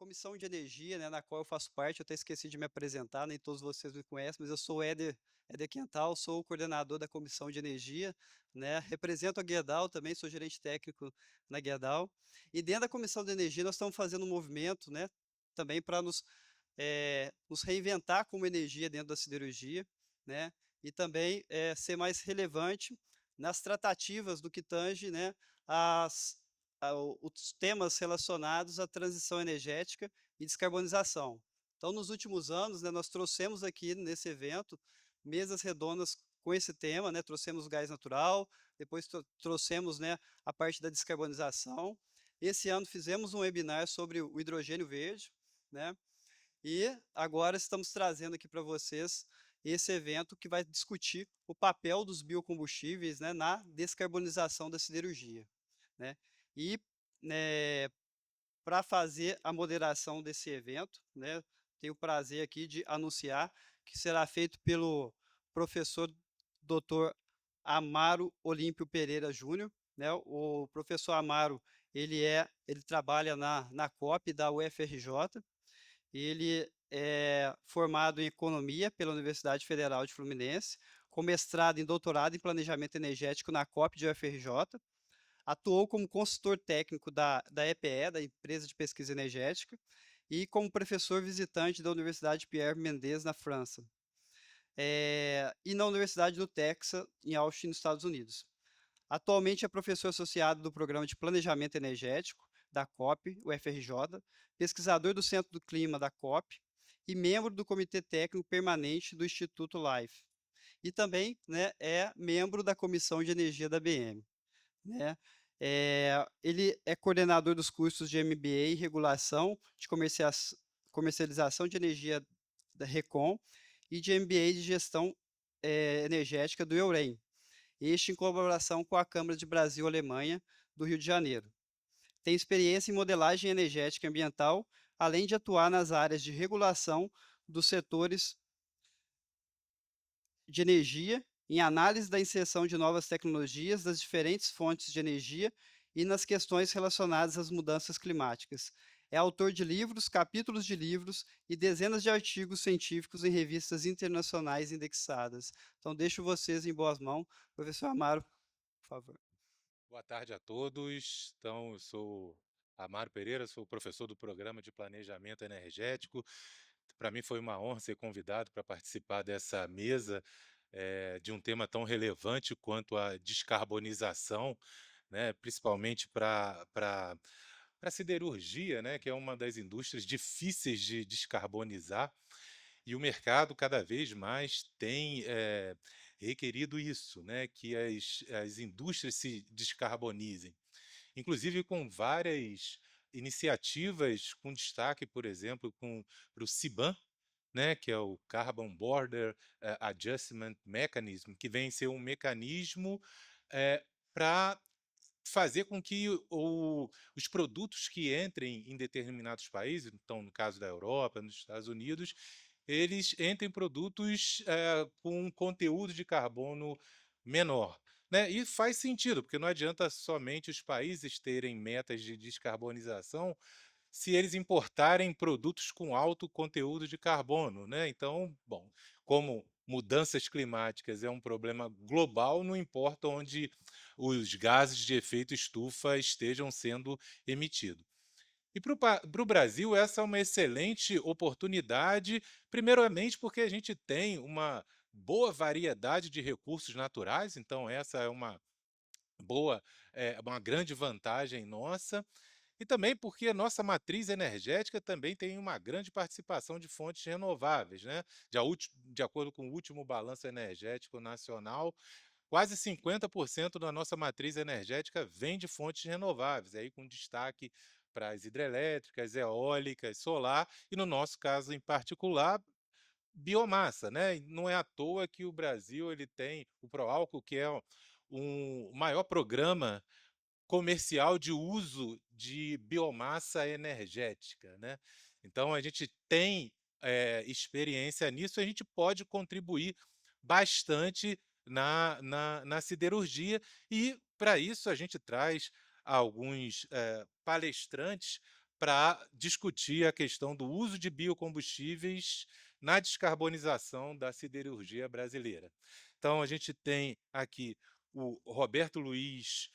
Comissão de Energia, né, na qual eu faço parte. Eu até esqueci de me apresentar, nem todos vocês me conhecem, mas eu sou o Éder Quental, sou o coordenador da Comissão de Energia, né, represento a Gerdau também, sou gerente técnico na Gerdau. E dentro da Comissão de Energia nós estamos fazendo um movimento, né, também para nos reinventar como energia dentro da siderurgia, né, e também ser mais relevante nas tratativas do que tange, né, as os temas relacionados à transição energética e descarbonização. Então, nos últimos anos, né, nós trouxemos aqui nesse evento mesas redondas com esse tema, né, trouxemos gás natural, depois trouxemos, né, a parte da descarbonização. Esse ano fizemos um webinar sobre o hidrogênio verde, né, e agora estamos trazendo aqui para vocês esse evento que vai discutir o papel dos biocombustíveis, né, na descarbonização da siderurgia, né. E, para fazer a moderação desse evento, né, tenho o prazer aqui de anunciar que será feito pelo professor doutor Amaro Olímpio Pereira Júnior, né. O professor Amaro, ele trabalha na COP da UFRJ, ele é formado em economia pela Universidade Federal de Fluminense, com mestrado e doutorado em planejamento energético na COP de UFRJ. Atuou como consultor técnico da EPE, da Empresa de Pesquisa Energética, e como professor visitante da Universidade Pierre Mendès, na França, e na Universidade do Texas, em Austin, nos Estados Unidos. Atualmente é professor associado do Programa de Planejamento Energético da COP, UFRJ, pesquisador do Centro do Clima da COP e membro do Comitê Técnico Permanente do Instituto LIFE. E também, né, é membro da Comissão de Energia da BM, né. Ele é coordenador dos cursos de MBA em Regulação de Comercialização de Energia da Recon e de MBA de Gestão Energética do EUREM, este em colaboração com a Câmara de Brasil-Alemanha do Rio de Janeiro. Tem experiência em modelagem energética e ambiental, além de atuar nas áreas de regulação dos setores de energia, em análise da inserção de novas tecnologias das diferentes fontes de energia e nas questões relacionadas às mudanças climáticas. É autor de livros, capítulos de livros e dezenas de artigos científicos em revistas internacionais indexadas. Então, deixo vocês em boas mãos. Professor Amaro, por favor. Boa tarde a todos. Então, eu sou Amaro Pereira, sou professor do Programa de Planejamento Energético. Para mim foi uma honra ser convidado para participar dessa mesa, de um tema tão relevante quanto a descarbonização, né, principalmente para a siderurgia, né, que é uma das indústrias difíceis de descarbonizar. E o mercado cada vez mais tem, requerido isso, né, que as indústrias se descarbonizem, inclusive com várias iniciativas com destaque, por exemplo, para o CBAM, né, que é o Carbon Border Adjustment Mechanism, que vem ser um mecanismo, para fazer com que os produtos que entrem em determinados países, então no caso da Europa, nos Estados Unidos, eles entrem produtos, com um conteúdo de carbono menor, né. E faz sentido, porque não adianta somente os países terem metas de descarbonização, se eles importarem produtos com alto conteúdo de carbono, né. Então, bom, como mudanças climáticas é um problema global, não importa onde os gases de efeito estufa estejam sendo emitidos. E para o Brasil essa é uma excelente oportunidade, primeiramente porque a gente tem uma boa variedade de recursos naturais, então essa é uma boa, uma grande vantagem nossa, e também porque a nossa matriz energética também tem uma grande participação de fontes renováveis, né. De acordo com o último balanço energético nacional, quase 50% da nossa matriz energética vem de fontes renováveis, aí com destaque para as hidrelétricas, eólicas, solar e, no nosso caso em particular, biomassa, né. E não é à toa que o Brasil ele tem o Proálcool, que é o maior programa comercial de uso de biomassa energética, né. Então a gente tem, experiência nisso, a gente pode contribuir bastante na siderurgia e, para isso, a gente traz alguns, palestrantes para discutir a questão do uso de biocombustíveis na descarbonização da siderurgia brasileira. Então, a gente tem aqui o Roberto Luiz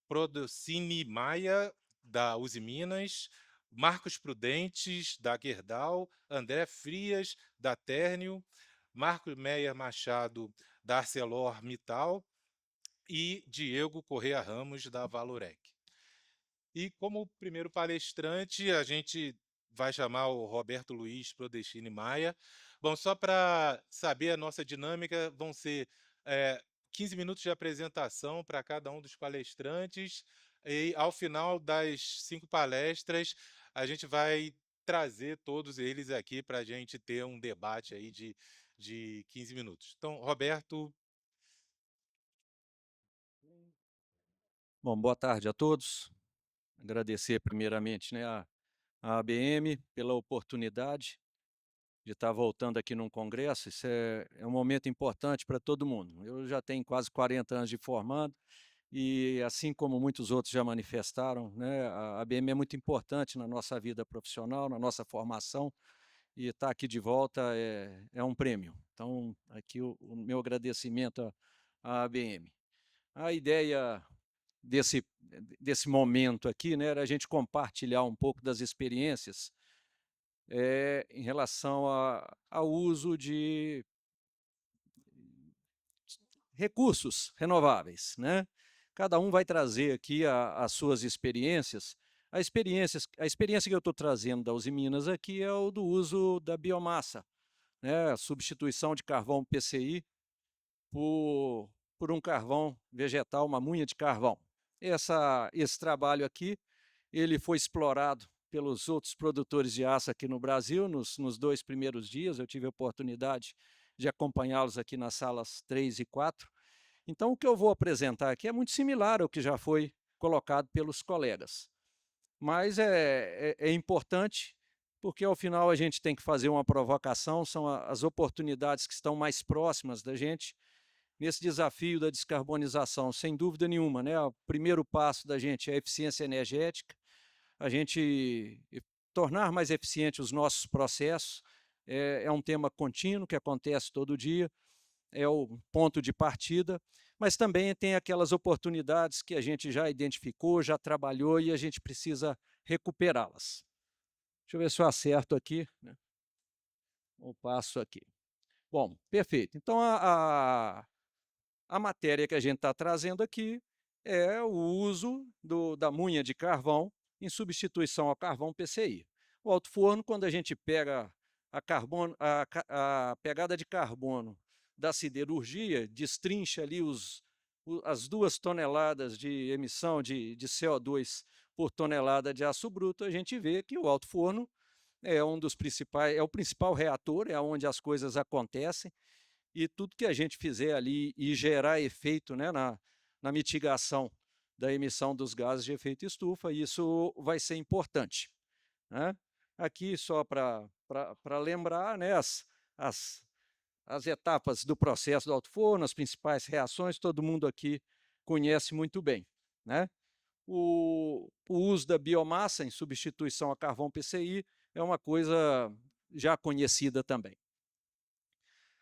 Prodocini Maia, da Uzi Minas, Marcos Prudentes, da Gerdau, André Frias, da Térnio, Marco Meyer Machado, da ArcelorMittal e Diego Correa Ramos, da Valorec. E como primeiro palestrante, a gente vai chamar o Roberto Luiz Prodestini Maia. Bom, só para saber a nossa dinâmica, vão ser 15 minutos de apresentação para cada um dos palestrantes, e ao final das 5 palestras, a gente vai trazer todos eles aqui para a gente ter um debate aí de 15 minutos. Então, Roberto. Bom, boa tarde a todos. Agradecer primeiramente, né, a ABM pela oportunidade de estar voltando aqui num congresso. Isso é um momento importante para todo mundo. Eu já tenho quase 40 anos de formado e, assim como muitos outros já manifestaram, né, a ABM é muito importante na nossa vida profissional, na nossa formação, e estar aqui de volta é um prêmio. Então, aqui o meu agradecimento à ABM. A ideia desse momento aqui, né, era a gente compartilhar um pouco das experiências em relação ao uso de recursos renováveis, né? Cada um vai trazer aqui as suas experiências. A experiência que eu estou trazendo da Uzi Minas aqui é o do uso da biomassa, né? A substituição de carvão PCI por um carvão vegetal, uma munha de carvão. Esse trabalho aqui, ele foi explorado pelos outros produtores de aço aqui no Brasil, nos 2 primeiros dias. Eu tive a oportunidade de acompanhá-los aqui nas salas 3 e 4. Então, o que eu vou apresentar aqui é muito similar ao que já foi colocado pelos colegas. Mas é importante, porque ao final a gente tem que fazer uma provocação, são as oportunidades que estão mais próximas da gente nesse desafio da descarbonização, sem dúvida nenhuma, né? O primeiro passo da gente é a eficiência energética, a gente tornar mais eficientes os nossos processos, é um tema contínuo que acontece todo dia, é o ponto de partida, mas também tem aquelas oportunidades que a gente já identificou, já trabalhou e a gente precisa recuperá-las. Deixa eu ver se eu acerto aqui, né? Ou passo aqui. Bom, perfeito. Então, a matéria que a gente está trazendo aqui é o uso da munha de carvão em substituição ao carvão PCI. O alto forno, quando a gente pega a pegada de carbono da siderurgia, destrincha ali as 2 toneladas de emissão de CO2 por tonelada de aço bruto, a gente vê que o alto forno é um dos principais, é o principal reator, é onde as coisas acontecem, e tudo que a gente fizer ali e gerar efeito, né, na mitigação da emissão dos gases de efeito estufa, isso vai ser importante, né? Aqui, só para lembrar, né, as etapas do processo do alto forno, as principais reações, todo mundo aqui conhece muito bem, né? O uso da biomassa em substituição a carvão PCI é uma coisa já conhecida também.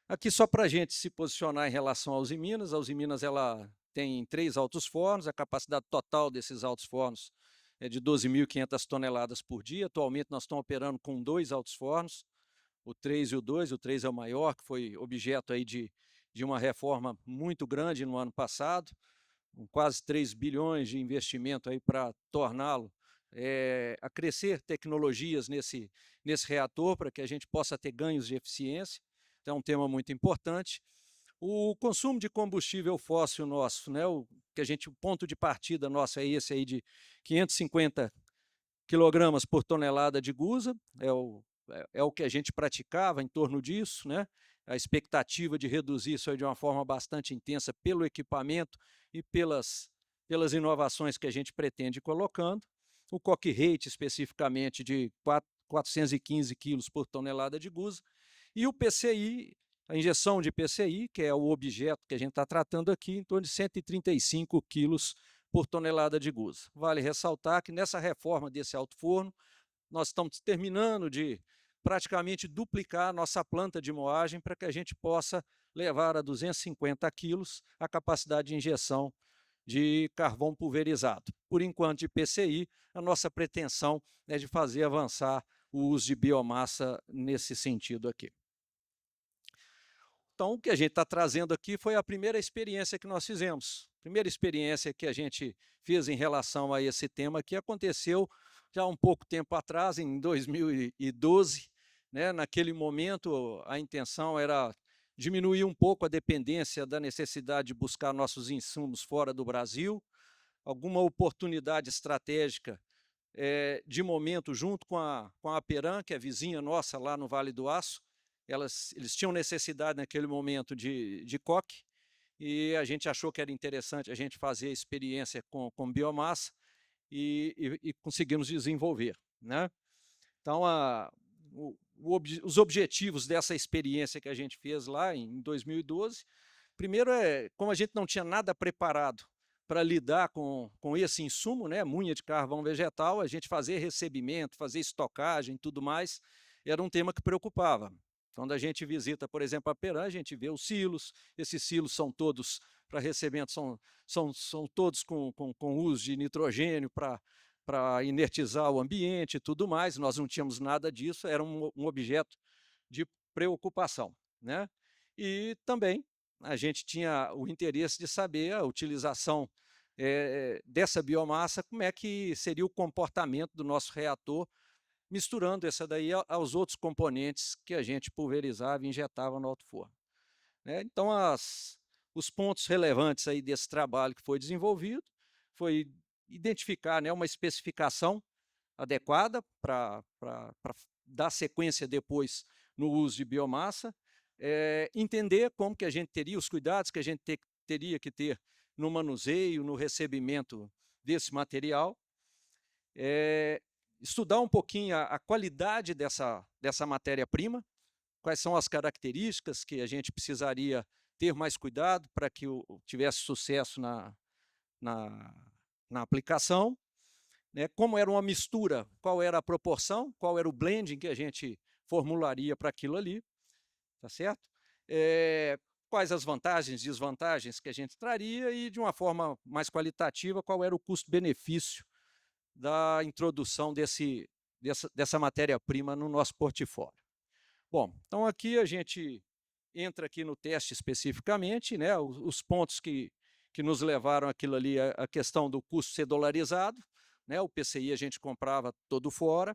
Aqui, só para a gente se posicionar em relação à Uzi Minas, a Uzi Minas ela tem 3 altos fornos, a capacidade total desses altos fornos é de 12.500 toneladas por dia. Atualmente nós estamos operando com 2 altos fornos, o 3 e o 2, o 3 é o maior, que foi objeto aí de uma reforma muito grande no ano passado, com quase 3 bilhões de investimento aí para torná-lo a crescer tecnologias nesse reator, para que a gente possa ter ganhos de eficiência. Então, é um tema muito importante. O consumo de combustível fóssil nosso, né, o ponto de partida nosso é esse aí de 550 quilogramas por tonelada de gusa, é o que a gente praticava em torno disso, né? A expectativa de reduzir isso aí de uma forma bastante intensa pelo equipamento e pelas inovações que a gente pretende ir colocando. O coke rate especificamente de 415 quilos por tonelada de gusa, e o PCI, a injeção de PCI, que é o objeto que a gente está tratando aqui, em torno de 135 quilos por tonelada de gusa. Vale ressaltar que nessa reforma desse alto forno, nós estamos terminando de praticamente duplicar a nossa planta de moagem para que a gente possa levar a 250 quilos a capacidade de injeção de carvão pulverizado. Por enquanto, de PCI, a nossa pretensão é de fazer avançar o uso de biomassa nesse sentido aqui. Então, o que a gente está trazendo aqui foi a primeira experiência que nós fizemos. A primeira experiência que a gente fez em relação a esse tema que aconteceu já um pouco tempo atrás, em 2012. Né? Naquele momento, a intenção era diminuir um pouco a dependência da necessidade de buscar nossos insumos fora do Brasil, alguma oportunidade estratégica de momento, junto com a Aperam, que é vizinha nossa lá no Vale do Aço. Eles tinham necessidade naquele momento de coque, e a gente achou que era interessante a gente fazer a experiência com biomassa e conseguimos desenvolver. Né? Então, os objetivos dessa experiência que a gente fez lá em 2012, primeiro como a gente não tinha nada preparado para lidar com esse insumo, né, munha de carvão vegetal, a gente fazer recebimento, fazer estocagem, tudo mais, era um tema que preocupava. Quando a gente visita, por exemplo, a Aperam, a gente vê os silos, esses silos são todos para recebimento, são todos com uso de nitrogênio para inertizar o ambiente e tudo mais. Nós não tínhamos nada disso, era um objeto de preocupação. Né? E também a gente tinha o interesse de saber a utilização dessa biomassa, como é que seria o comportamento do nosso reator, misturando essa daí aos outros componentes que a gente pulverizava e injetava no alto-forno. Né? Então, os pontos relevantes aí desse trabalho que foi desenvolvido foi identificar, né, uma especificação adequada para dar sequência depois no uso de biomassa, entender como que a gente teria, os cuidados que a gente teria que ter no manuseio, no recebimento desse material, estudar um pouquinho a qualidade dessa matéria-prima, quais são as características que a gente precisaria ter mais cuidado para que tivesse sucesso na aplicação, né? Como era uma mistura, qual era a proporção, qual era o blending que a gente formularia para aquilo ali, tá certo? Quais as vantagens e desvantagens que a gente traria e, de uma forma mais qualitativa, qual era o custo-benefício da introdução dessa matéria-prima no nosso portfólio. Bom, então aqui a gente entra aqui no teste especificamente, né, os pontos que nos levaram aquilo ali, a questão do custo ser dolarizado, né, o PCI a gente comprava todo fora,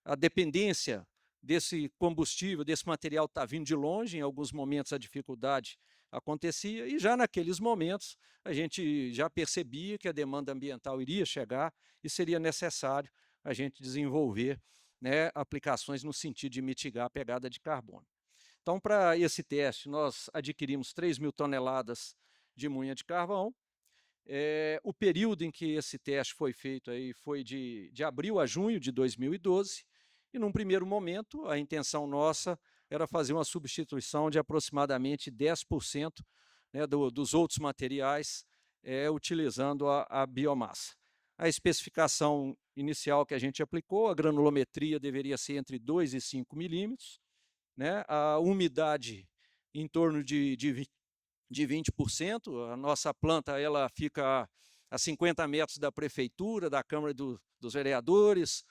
a dependência desse combustível, desse material está vindo de longe, em alguns momentos a dificuldade acontecia, e já naqueles momentos a gente já percebia que a demanda ambiental iria chegar e seria necessário a gente desenvolver, né, aplicações no sentido de mitigar a pegada de carbono. Então, para esse teste, nós adquirimos 3.000 toneladas de munha de carvão. O período em que esse teste foi feito aí foi de abril a junho de 2012, e num primeiro momento a intenção nossa era fazer uma substituição de aproximadamente 10%, né, dos outros materiais, utilizando a biomassa. A especificação inicial que a gente aplicou, a granulometria deveria ser entre 2 e 5 milímetros, né, a umidade em torno de 20%, a nossa planta ela fica a 50 metros da prefeitura, da Câmara dos Vereadores,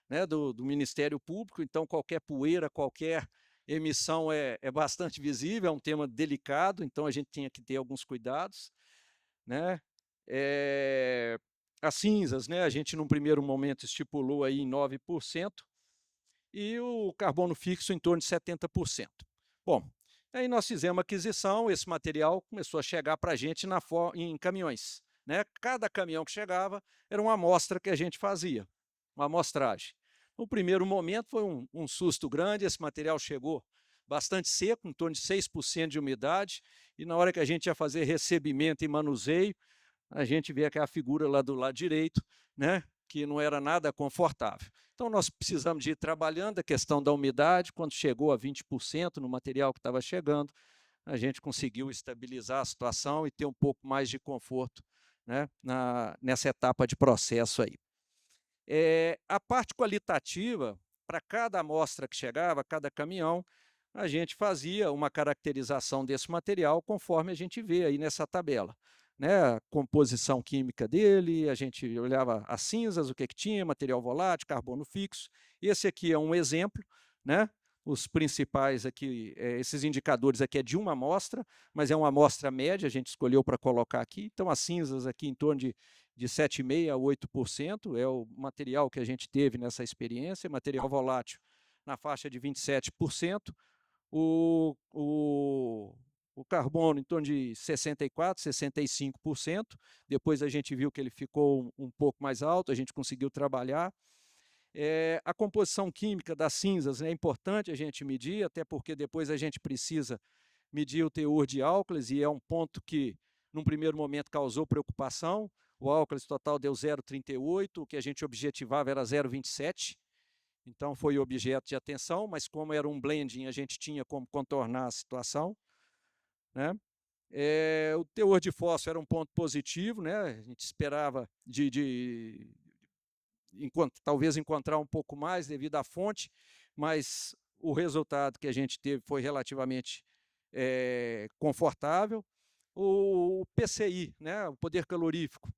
né, do Ministério Público, então qualquer poeira, qualquer emissão é bastante visível, é um tema delicado, então a gente tinha que ter alguns cuidados. Né? As cinzas, né, a gente num primeiro momento estipulou aí em 9%, e o carbono fixo em torno de 70%. Bom, aí nós fizemos a aquisição, esse material começou a chegar para a gente em caminhões. Né? Cada caminhão que chegava era uma amostra que a gente fazia, uma amostragem. No primeiro momento foi um susto grande, esse material chegou bastante seco, em torno de 6% de umidade, e na hora que a gente ia fazer recebimento e manuseio, a gente vê aquela figura lá do lado direito, né, que não era nada confortável. Então, nós precisamos de ir trabalhando a questão da umidade. Quando chegou a 20% no material que estava chegando, a gente conseguiu estabilizar a situação e ter um pouco mais de conforto, né, nessa etapa de processo aí. A parte qualitativa, para cada amostra que chegava, cada caminhão, a gente fazia uma caracterização desse material conforme a gente vê aí nessa tabela. Né, a composição química dele, a gente olhava as cinzas, o que tinha, material volátil, carbono fixo. Esse aqui é um exemplo, né? Os principais aqui, esses indicadores aqui é de uma amostra, mas é uma amostra média, a gente escolheu para colocar aqui. Então, as cinzas aqui em torno de 7,5% a 8%, é o material que a gente teve nessa experiência, material volátil na faixa de 27%, o carbono em torno de 64%, 65%. Depois a gente viu que ele ficou um pouco mais alto, a gente conseguiu trabalhar. A composição química das cinzas é importante a gente medir, até porque depois a gente precisa medir o teor de álcalis, e é um ponto que, num primeiro momento, causou preocupação. O álcalis total deu 0,38, o que a gente objetivava era 0,27. Então, foi objeto de atenção, mas como era um blending, a gente tinha como contornar a situação. Né? O teor de fósforo era um ponto positivo, né? A gente esperava talvez encontrar um pouco mais devido à fonte, mas o resultado que a gente teve foi relativamente confortável. O PCI, né? O poder calorífico,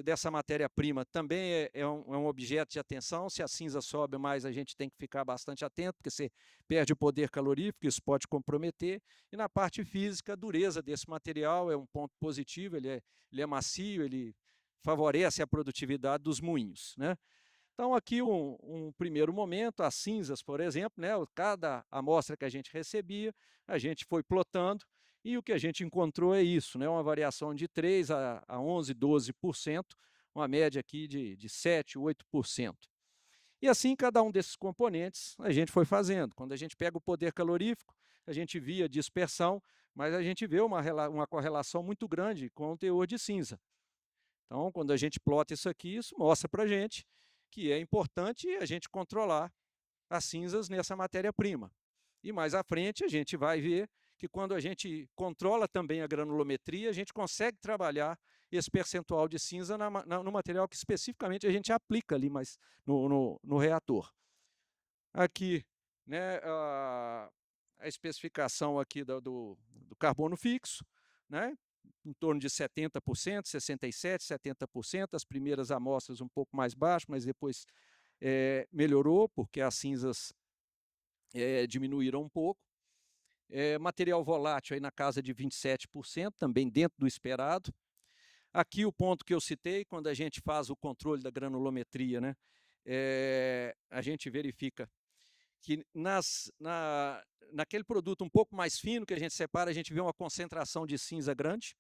dessa matéria-prima também é um objeto de atenção. Se a cinza sobe mais, a gente tem que ficar bastante atento, porque você perde o poder calorífico, isso pode comprometer. E na parte física, a dureza desse material é um ponto positivo, ele é macio, ele favorece a produtividade dos moinhos. Né? Então, aqui um primeiro momento, as cinzas, por exemplo, né? Cada amostra que a gente recebia, a gente foi plotando, e o que a gente encontrou é isso, né? Uma variação de 3% a 11%, 12%, uma média aqui de 7%, 8%. E assim, cada um desses componentes a gente foi fazendo. Quando a gente pega o poder calorífico, a gente via dispersão, mas a gente vê uma correlação muito grande com o teor de cinza. Então, quando a gente plota isso aqui, isso mostra para a gente que é importante a gente controlar as cinzas nessa matéria-prima. E mais à frente, a gente vai ver que quando a gente controla também a granulometria, a gente consegue trabalhar esse percentual de cinza no material que especificamente a gente aplica ali mas no reator. Aqui, né, a especificação aqui do carbono fixo, né, em torno de 70%, 67%, 70%, as primeiras amostras um pouco mais baixo, mas depois melhorou, porque as cinzas diminuíram um pouco. Material volátil aí na casa de 27%, também dentro do esperado. Aqui o ponto que eu citei, quando a gente faz o controle da granulometria, né, a gente verifica que naquele produto um pouco mais fino que a gente separa, a gente vê uma concentração de cinza grande,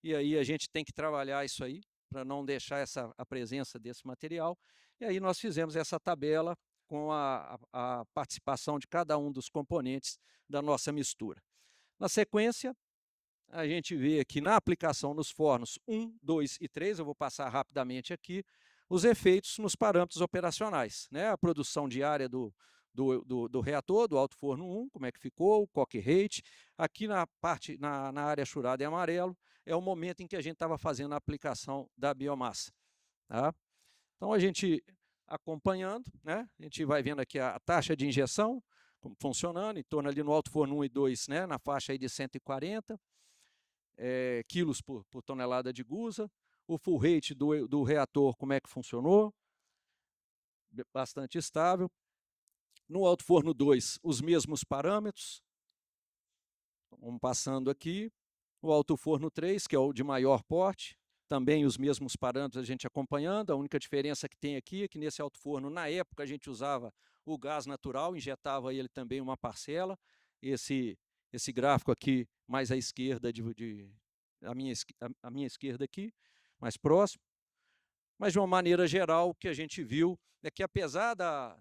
e aí a gente tem que trabalhar isso aí, para não deixar a presença desse material. E aí nós fizemos essa tabela com a participação de cada um dos componentes da nossa mistura. Na sequência, a gente vê aqui na aplicação nos fornos 1, 2 e 3, eu vou passar rapidamente aqui, os efeitos nos parâmetros operacionais. Né? A produção diária do reator, do alto forno 1, como é que ficou, o coque rate. Aqui na área churada em amarelo, é o momento em que a gente estava fazendo a aplicação da biomassa. Tá? Então, a gente acompanhando, né? A gente vai vendo aqui a taxa de injeção funcionando, em torno ali no alto forno 1 e 2, né? Na faixa aí de 140 quilos por tonelada de gusa. O full rate do reator, como é que funcionou? Bastante estável. No alto forno 2, os mesmos parâmetros. Vamos passando aqui. O alto forno 3, que é o de maior porte, também os mesmos parâmetros a gente acompanhando. A única diferença que tem aqui é que nesse alto forno, na época, a gente usava o gás natural, injetava ele também uma parcela. Esse gráfico aqui, mais à esquerda, a minha esquerda aqui, mais próximo. Mas, de uma maneira geral, o que a gente viu é que, apesar da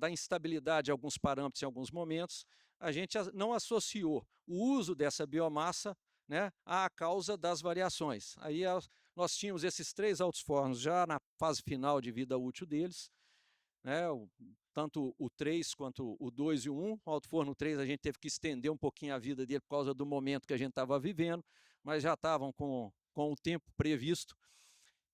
instabilidade de alguns parâmetros em alguns momentos, a gente não associou o uso dessa biomassa, né, à causa das variações. Aí nós tínhamos esses 3 altos fornos já na fase final de vida útil deles, né, tanto o 3 quanto o 2 e o 1. O alto forno 3 a gente teve que estender um pouquinho a vida dele por causa do momento que a gente estava vivendo, mas já estavam com o tempo previsto.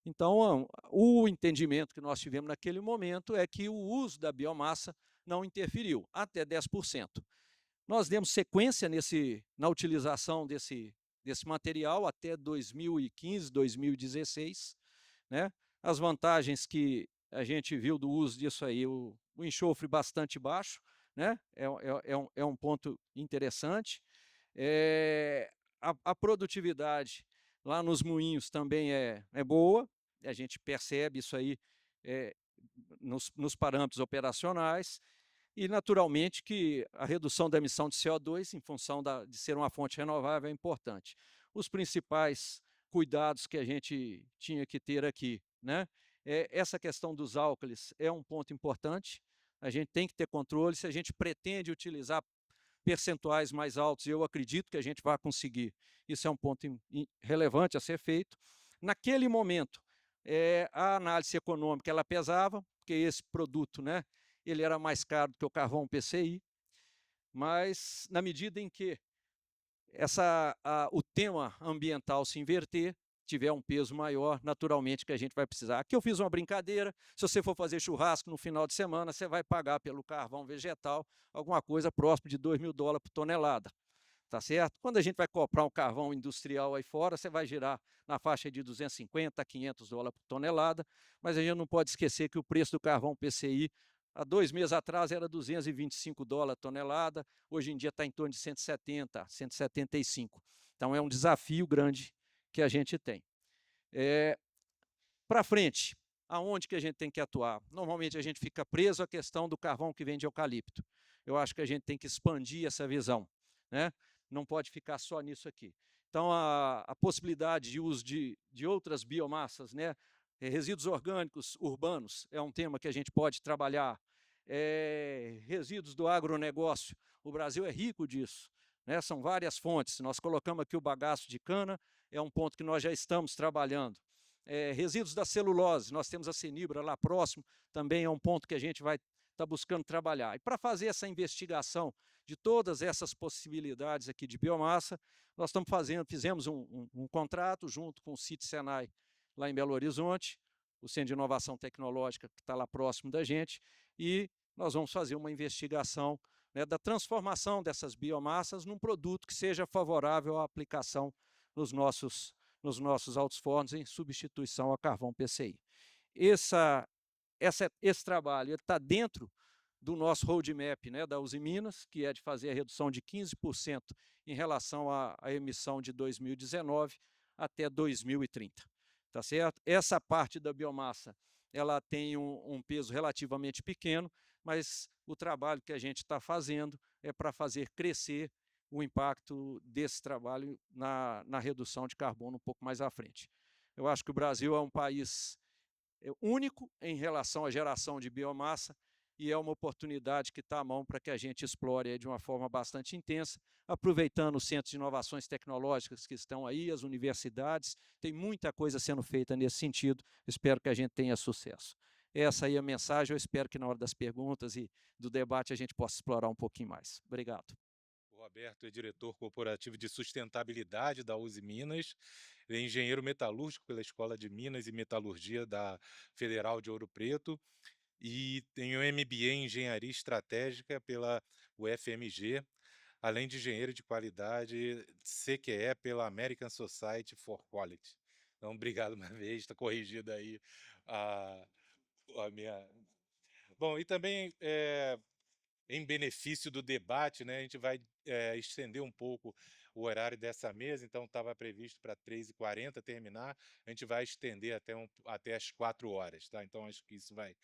Então, o entendimento que nós tivemos naquele momento é que o uso da biomassa não interferiu, até 10%. Nós demos sequência na utilização desse material até 2015, 2016, né? As vantagens que a gente viu do uso disso aí, o enxofre bastante baixo, né? É um ponto interessante. A produtividade lá nos moinhos também é boa, a gente percebe isso aí nos parâmetros operacionais, e naturalmente que a redução da emissão de CO2, em função de ser uma fonte renovável, é importante. Os principais cuidados que a gente tinha que ter aqui, né? Essa questão dos álcools é um ponto importante, a gente tem que ter controle. Se a gente pretende utilizar percentuais mais altos, e eu acredito que a gente vai conseguir, isso é um ponto relevante a ser feito. Naquele momento, a análise econômica ela pesava, porque esse produto, né, ele era mais caro do que o carvão PCI, mas na medida em que o tema ambiental se inverter, tiver um peso maior, naturalmente que a gente vai precisar. Aqui eu fiz uma brincadeira, se você for fazer churrasco no final de semana, você vai pagar pelo carvão vegetal alguma coisa próximo de $2.000 por tonelada, tá certo? Quando a gente vai comprar um carvão industrial aí fora, você vai girar na faixa de 250 a $500 por tonelada, mas a gente não pode esquecer que o preço do carvão PCI há 2 meses atrás era $225 a tonelada, hoje em dia está em torno de 170, 175. Então é um desafio grande que a gente tem. Para frente, aonde que a gente tem que atuar? Normalmente a gente fica preso à questão do carvão que vem de eucalipto. Eu acho que a gente tem que expandir essa visão, né? Não pode ficar só nisso aqui. Então, a possibilidade de uso de outras biomassas, né? Resíduos orgânicos urbanos é um tema que a gente pode trabalhar. Resíduos do agronegócio, o Brasil é rico disso, né? São várias fontes. Nós colocamos aqui o bagaço de cana, é um ponto que nós já estamos trabalhando. Resíduos da celulose, nós temos a Cenibra lá próximo, também é um ponto que a gente vai estar buscando trabalhar. E para fazer essa investigação de todas essas possibilidades aqui de biomassa, nós fizemos um contrato junto com o CIT Senai, lá em Belo Horizonte, o Centro de Inovação Tecnológica, que está lá próximo da gente, e nós vamos fazer uma investigação, né, da transformação dessas biomassas num produto que seja favorável à aplicação nos nossos altos fornos em substituição a carvão PCI. Esse trabalho está dentro do nosso roadmap, né, da Uzi Minas, que é de fazer a redução de 15% em relação à emissão de 2019 até 2030. Tá certo? Essa parte da biomassa ela tem um peso relativamente pequeno, mas o trabalho que a gente está fazendo é para fazer crescer o impacto desse trabalho na redução de carbono um pouco mais à frente. Eu acho que o Brasil é um país único em relação à geração de biomassa e é uma oportunidade que está à mão para que a gente explore de uma forma bastante intensa, aproveitando os centros de inovações tecnológicas que estão aí, as universidades, tem muita coisa sendo feita nesse sentido, espero que a gente tenha sucesso. Essa aí é a mensagem, eu espero que na hora das perguntas e do debate a gente possa explorar um pouquinho mais. Obrigado. O Roberto é diretor corporativo de sustentabilidade da Uzi Minas, ele é engenheiro metalúrgico pela Escola de Minas e Metalurgia da Federal de Ouro Preto e tem o MBA em Engenharia Estratégica pela UFMG, além de engenheiro de qualidade CQE pela American Society for Quality. Então, obrigado uma vez, está corrigida aí a minha... Bom, e também em benefício do debate, né, a gente vai estender um pouco o horário dessa mesa, então estava previsto para 3h40 terminar, a gente vai estender até as 4 horas, tá? Então acho que isso vai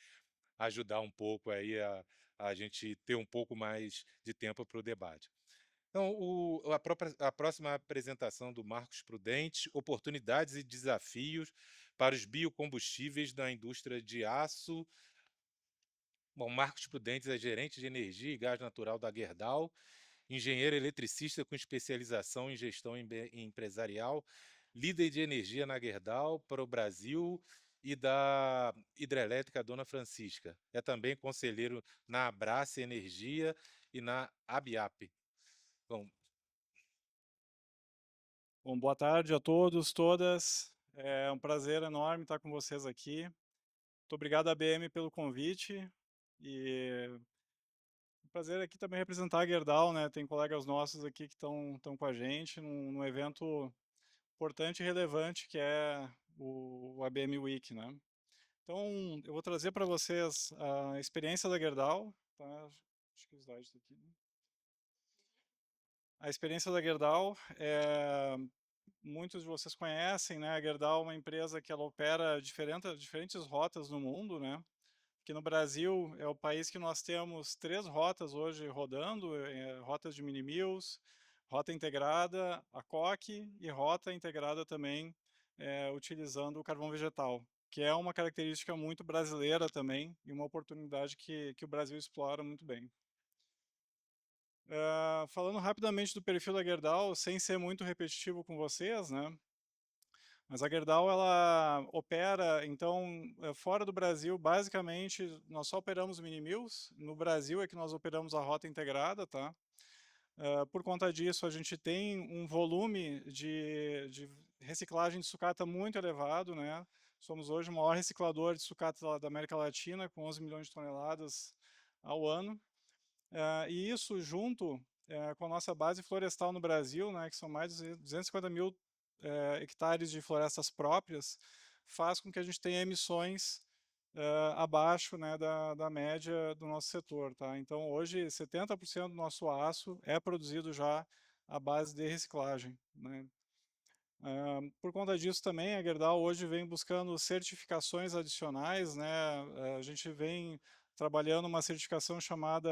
ajudar um pouco aí a gente ter um pouco mais de tempo para o debate. Então, a próxima apresentação do Marcos Prudente, oportunidades e desafios para os biocombustíveis da indústria de aço. Bom, Marcos Prudentes é gerente de energia e gás natural da Gerdau, engenheiro eletricista com especialização em gestão empresarial, líder de energia na Gerdau para o Brasil e da hidrelétrica Dona Francisca. É também conselheiro na Abrace Energia e na Abiap. Bom, Bom, boa tarde a todos, todas. É um prazer enorme estar com vocês aqui. Muito obrigado à BM pelo convite e um prazer aqui também representar a Gerdau, né? Tem colegas nossos aqui que estão com a gente num evento importante e relevante que é o ABM Week, né? Então, eu vou trazer para vocês a experiência da Gerdau, tá? Acho que o slide está aqui, né? A experiência da Gerdau muitos de vocês conhecem, né? A Gerdau é uma empresa que ela opera diferentes rotas no mundo, né? Aqui no Brasil é o país que nós temos 3 rotas hoje rodando, rotas de mini mills, rota integrada, a coque e rota integrada também utilizando o carvão vegetal, que é uma característica muito brasileira também e uma oportunidade que o Brasil explora muito bem. Falando rapidamente do perfil da Gerdau, sem ser muito repetitivo com vocês, né? Mas a Gerdau ela opera, então, fora do Brasil, basicamente, nós só operamos mini mills. No Brasil é que nós operamos a rota integrada, tá? Por conta disso, a gente tem um volume de reciclagem de sucata muito elevado, né? Somos hoje o maior reciclador de sucata da América Latina, com 11 milhões de toneladas ao ano. E isso junto com a nossa base florestal no Brasil, né, que são mais de 250 mil hectares de florestas próprias, faz com que a gente tenha emissões abaixo, né, da média do nosso setor. Tá? Então, hoje, 70% do nosso aço é produzido já à base de reciclagem. Né? Por conta disso também, a Gerdau hoje vem buscando certificações adicionais. Né? A gente vem trabalhando uma certificação chamada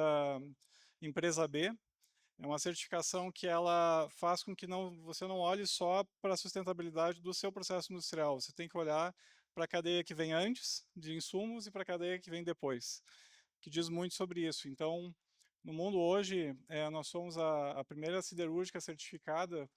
Empresa B. É uma certificação que ela faz com que você não olhe só para a sustentabilidade do seu processo industrial. Você tem que olhar para a cadeia que vem antes de insumos e para a cadeia que vem depois, que diz muito sobre isso. Então, no mundo hoje, nós somos a primeira siderúrgica certificada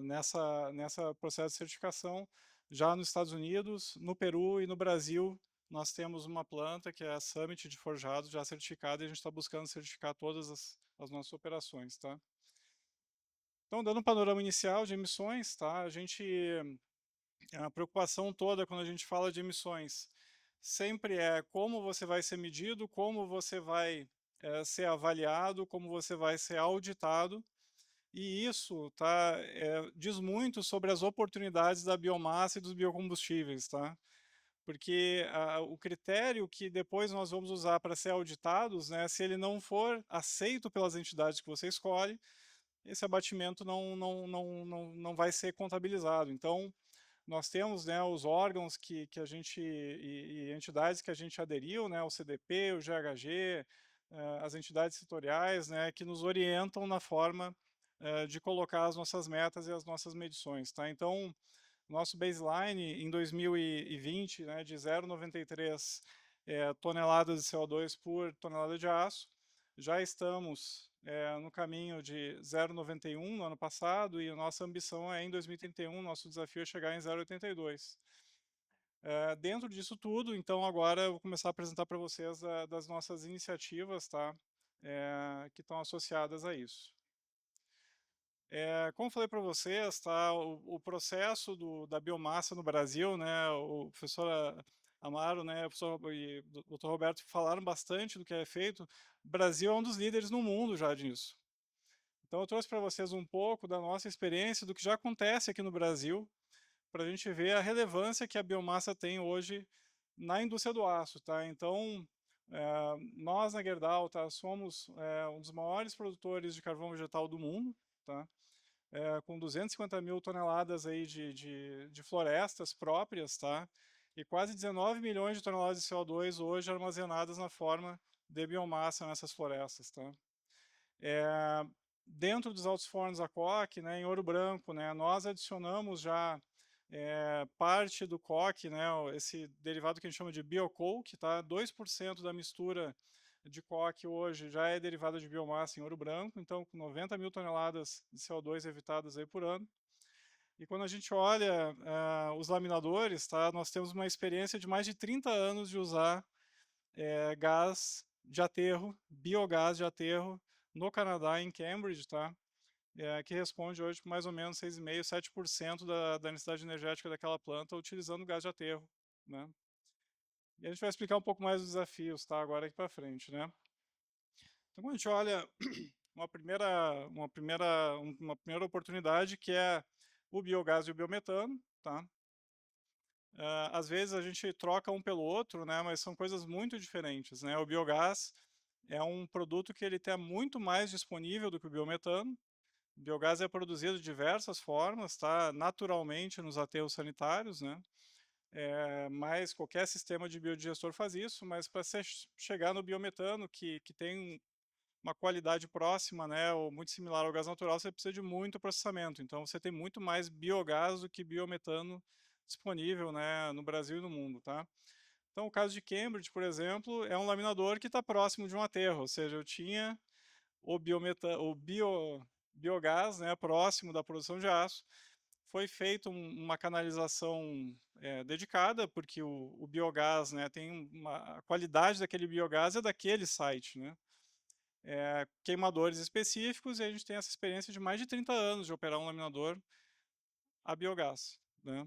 nessa processo de certificação. Já nos Estados Unidos, no Peru e no Brasil, nós temos uma planta que é a Summit de forjados já certificada e a gente está buscando certificar todas as nossas operações, tá? Então, dando um panorama inicial de emissões, tá? A preocupação toda quando a gente fala de emissões sempre é como você vai ser medido, como você vai ser avaliado, como você vai ser auditado. E isso diz muito sobre as oportunidades da biomassa e dos biocombustíveis, tá? Porque o critério que depois nós vamos usar para ser auditados, né, se ele não for aceito pelas entidades que você escolhe, esse abatimento não vai ser contabilizado. Então, nós temos, né, os órgãos que a gente e entidades que a gente aderiu, né, o CDP, o GHG, as entidades setoriais, né, que nos orientam na forma de colocar as nossas metas e as nossas medições, tá? Então, nosso baseline em 2020, né, de 0,93 toneladas de CO2 por tonelada de aço, já estamos no caminho de 0,91 no ano passado e a nossa ambição é em 2031, nosso desafio é chegar em 0,82. Dentro disso tudo, então agora eu vou começar a apresentar para vocês das nossas iniciativas, tá? Que estão associadas a isso. Como eu falei para vocês, tá, o processo da biomassa no Brasil, né, o professor Amaro, né, o professor e o Dr. Roberto falaram bastante do que é feito. O Brasil é um dos líderes no mundo já disso. Então eu trouxe para vocês um pouco da nossa experiência, do que já acontece aqui no Brasil, para a gente ver a relevância que a biomassa tem hoje na indústria do aço. Tá? Então, nós na Gerdau somos um dos maiores produtores de carvão vegetal do mundo, tá? Com 250 mil toneladas aí de florestas próprias, tá? E quase 19 milhões de toneladas de CO2 hoje armazenadas na forma de biomassa nessas florestas, tá? Dentro dos altos fornos da coque, né, em Ouro Branco, né, nós adicionamos já parte do coque, né, esse derivado que a gente chama de biocoke, tá? 2% da mistura de coque hoje já é derivada de biomassa em Ouro Branco, então com 90 mil toneladas de CO2 evitadas aí por ano. E quando a gente olha os laminadores, tá, nós temos uma experiência de mais de 30 anos de usar gás de aterro, biogás de aterro, no Canadá, em Cambridge, tá? que responde hoje por mais ou menos 6,5%, 7% da necessidade energética daquela planta utilizando gás de aterro, né? E a gente vai explicar um pouco mais os desafios, tá? Agora aqui para frente, né? Então, quando a gente olha uma primeira oportunidade, que é o biogás e o biometano, tá? Às vezes a gente troca um pelo outro, né? Mas são coisas muito diferentes, né? O biogás é um produto que ele tem muito mais disponível do que o biometano. O biogás é produzido de diversas formas, tá? Naturalmente nos aterros sanitários, né? Mas qualquer sistema de biodigestor faz isso, mas para você chegar no biometano, que tem uma qualidade próxima, né, ou muito similar ao gás natural, você precisa de muito processamento. Então você tem muito mais biogás do que biometano disponível, né, no Brasil e no mundo, tá? Então o caso de Cambridge, por exemplo, é um laminador que está próximo de um aterro, ou seja, eu tinha o biogás, né, próximo da produção de aço. Foi feita uma canalização dedicada, porque o biogás, né, tem a qualidade daquele biogás é daquele site, né? Queimadores específicos, e a gente tem essa experiência de mais de 30 anos de operar um laminador a biogás, né?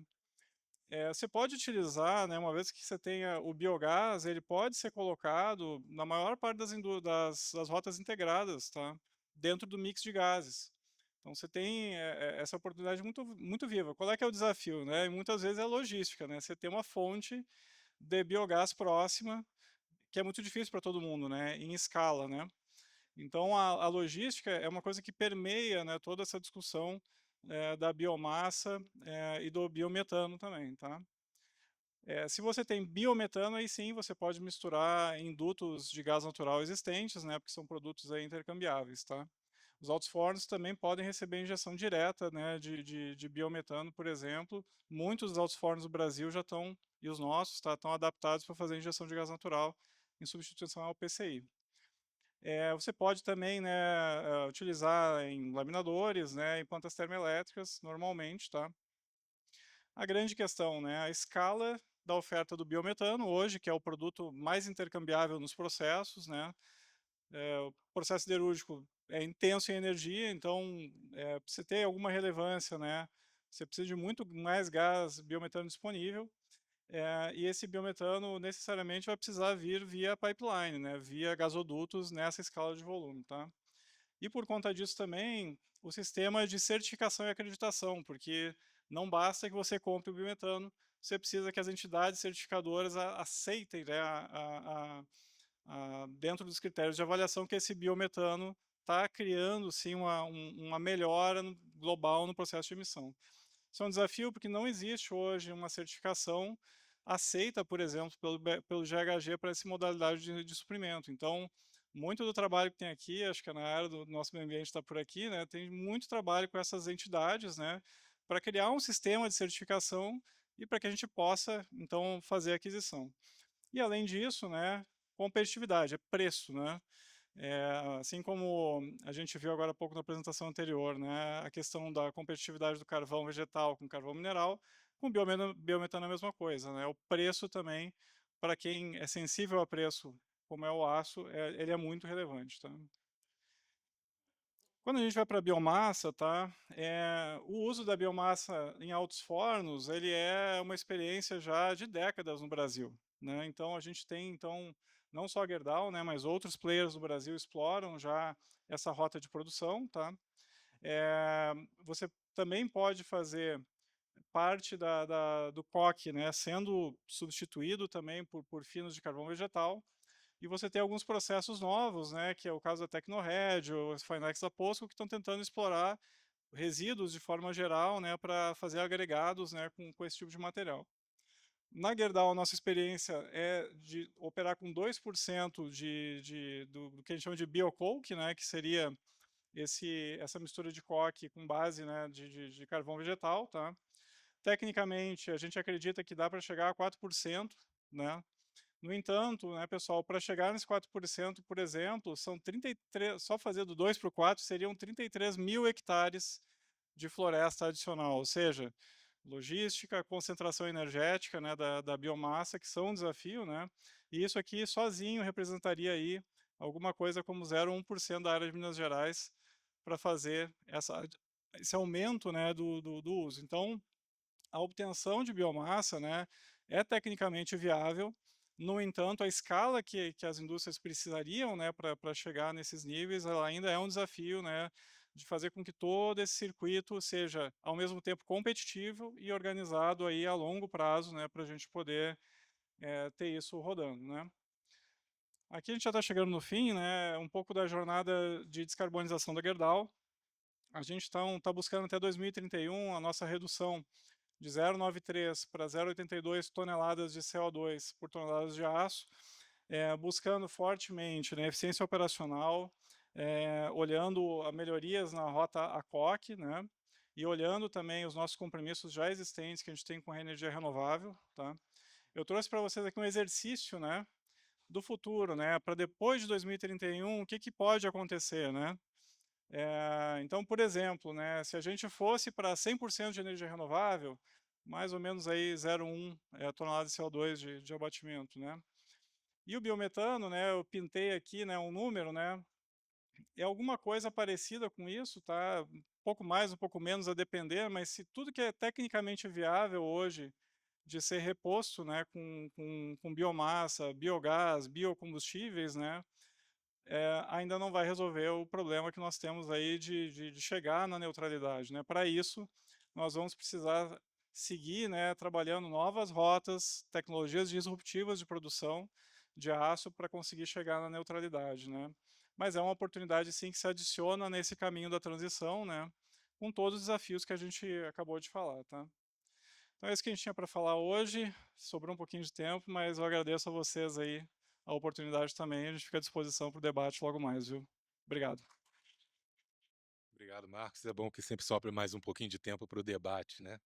Você pode utilizar, né, uma vez que você tenha o biogás, ele pode ser colocado na maior parte das rotas integradas, tá? Dentro do mix de gases. Então você tem essa oportunidade muito, muito viva. Qual é que é o desafio, né? E muitas vezes é a logística, né? Você tem uma fonte de biogás próxima, que é muito difícil para todo mundo, né? Em escala, né? Então a logística é uma coisa que permeia, né, toda essa discussão da biomassa e do biometano também, tá? Se você tem biometano, aí sim você pode misturar em dutos de gás natural existentes, né, porque são produtos aí intercambiáveis, tá? Os altos fornos também podem receber injeção direta, né, de biometano, por exemplo. Muitos dos altos fornos do Brasil já estão, e os nossos, tá, estão adaptados para fazer injeção de gás natural em substituição ao PCI. Você pode também, né, utilizar em laminadores, né, em plantas termoelétricas, normalmente, tá? A grande questão, né, a escala da oferta do biometano hoje, que é o produto mais intercambiável nos processos, né? O processo siderúrgico é intenso em energia, então, para você ter alguma relevância, né, você precisa de muito mais gás biometano disponível, e esse biometano necessariamente vai precisar vir via pipeline, né, via gasodutos nessa escala de volume, tá? E por conta disso também, o sistema de certificação e acreditação, porque não basta que você compre o biometano, você precisa que as entidades certificadoras aceitem, né, dentro dos critérios de avaliação, que esse biometano está criando sim uma melhora global no processo de emissão. Isso é um desafio porque não existe hoje uma certificação aceita, por exemplo, pelo GHG para essa modalidade de suprimento. Então, muito do trabalho que tem aqui, acho que na área do nosso meio ambiente está por aqui, né, tem muito trabalho com essas entidades, né, para criar um sistema de certificação e para que a gente possa, então, fazer a aquisição. E além disso, né, competitividade, é preço, né? Assim como a gente viu agora há pouco na apresentação anterior, né, a questão da competitividade do carvão vegetal com carvão mineral, com biometano é a mesma coisa, né? O preço também, para quem é sensível a preço, como é o aço, ele é muito relevante, tá? Quando a gente vai para a biomassa, tá? O uso da biomassa em altos fornos, ele é uma experiência já de décadas no Brasil, né? Então a gente tem, então, não só a Gerdau, né, mas outros players no Brasil exploram já essa rota de produção, tá? Você também pode fazer parte do coque, né, sendo substituído também por finos de carvão vegetal, e você tem alguns processos novos, né, que é o caso da Tecnored, ou as Finex da POSCO, que estão tentando explorar resíduos de forma geral, né, para fazer agregados, né, com esse tipo de material. Na Gerdau, a nossa experiência é de operar com 2% do que a gente chama de biocoke, né, que seria essa mistura de coque com base, né, de carvão vegetal, tá? Tecnicamente, a gente acredita que dá para chegar a 4%, né? No entanto, né, pessoal, para chegar nesse 4%, por exemplo, são 33, só fazer do 2 para o 4 seriam 33 mil hectares de floresta adicional, ou seja, logística, concentração energética, né, da biomassa, que são um desafio, né? E isso aqui sozinho representaria aí alguma coisa como 0,1% da área de Minas Gerais para fazer esse aumento, né, do uso. Então, a obtenção de biomassa, né, é tecnicamente viável. No entanto, a escala que as indústrias precisariam, né, para chegar nesses níveis, ela ainda é um desafio, né, de fazer com que todo esse circuito seja, ao mesmo tempo, competitivo e organizado aí a longo prazo, né, para a gente poder ter isso rodando, né. Aqui a gente já está chegando no fim, né, um pouco da jornada de descarbonização da Gerdau. A gente está buscando até 2031 a nossa redução de 0,93 para 0,82 toneladas de CO2 por toneladas de aço, buscando fortemente, né, eficiência operacional, olhando a melhorias na rota ACOC, né, e olhando também os nossos compromissos já existentes que a gente tem com a energia renovável. Tá? Eu trouxe para vocês aqui um exercício, né, do futuro, né, para depois de 2031, o que pode acontecer, né? Então, por exemplo, né, se a gente fosse para 100% de energia renovável, mais ou menos aí 0,1 tonelada de CO2 de abatimento, né? E o biometano, né, eu pintei aqui, né, um número, né, é alguma coisa parecida com isso, tá? Um pouco mais, um pouco menos a depender, mas se tudo que é tecnicamente viável hoje de ser reposto, né, com biomassa, biogás, biocombustíveis, né, ainda não vai resolver o problema que nós temos aí de chegar na neutralidade, né? Para isso, nós vamos precisar seguir, né, trabalhando novas rotas, tecnologias disruptivas de produção de aço para conseguir chegar na neutralidade, né? Mas é uma oportunidade, sim, que se adiciona nesse caminho da transição, né? Com todos os desafios que a gente acabou de falar, tá? Então é isso que a gente tinha para falar hoje. Sobrou um pouquinho de tempo, mas eu agradeço a vocês aí a oportunidade também. A gente fica à disposição para o debate logo mais, viu? Obrigado. Obrigado, Marcos. É bom que sempre sobra mais um pouquinho de tempo para o debate, né?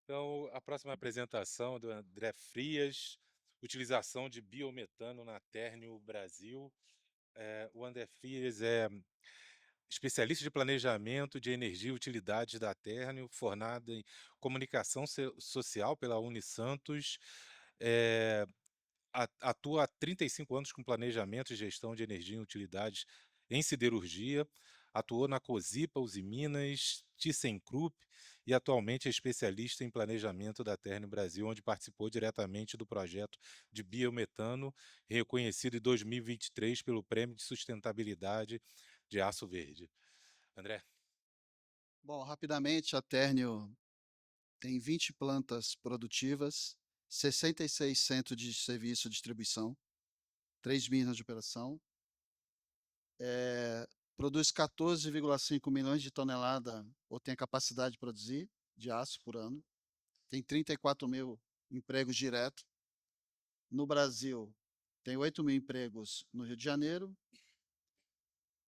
Então, a próxima apresentação é do André Frias, utilização de biometano na Térneo Brasil. O André Frias é especialista de planejamento de energia e utilidades da Térneo, formado em comunicação social pela Unisantos, eh, atua há 35 anos com planejamento e gestão de energia e utilidades em siderurgia, atuou na Cosipa, Usiminas, ThyssenKrupp e atualmente é especialista em planejamento da Térneo Brasil, onde participou diretamente do projeto de biometano, reconhecido em 2023 pelo Prêmio de Sustentabilidade de Aço Verde. André. Bom, rapidamente, a Térneo tem 20 plantas produtivas, 66 centros de serviço e distribuição, 3 minas de operação, produz 14,5 milhões de toneladas, ou tem a capacidade de produzir, de aço por ano, tem 34 mil empregos diretos. No Brasil, tem 8 mil empregos no Rio de Janeiro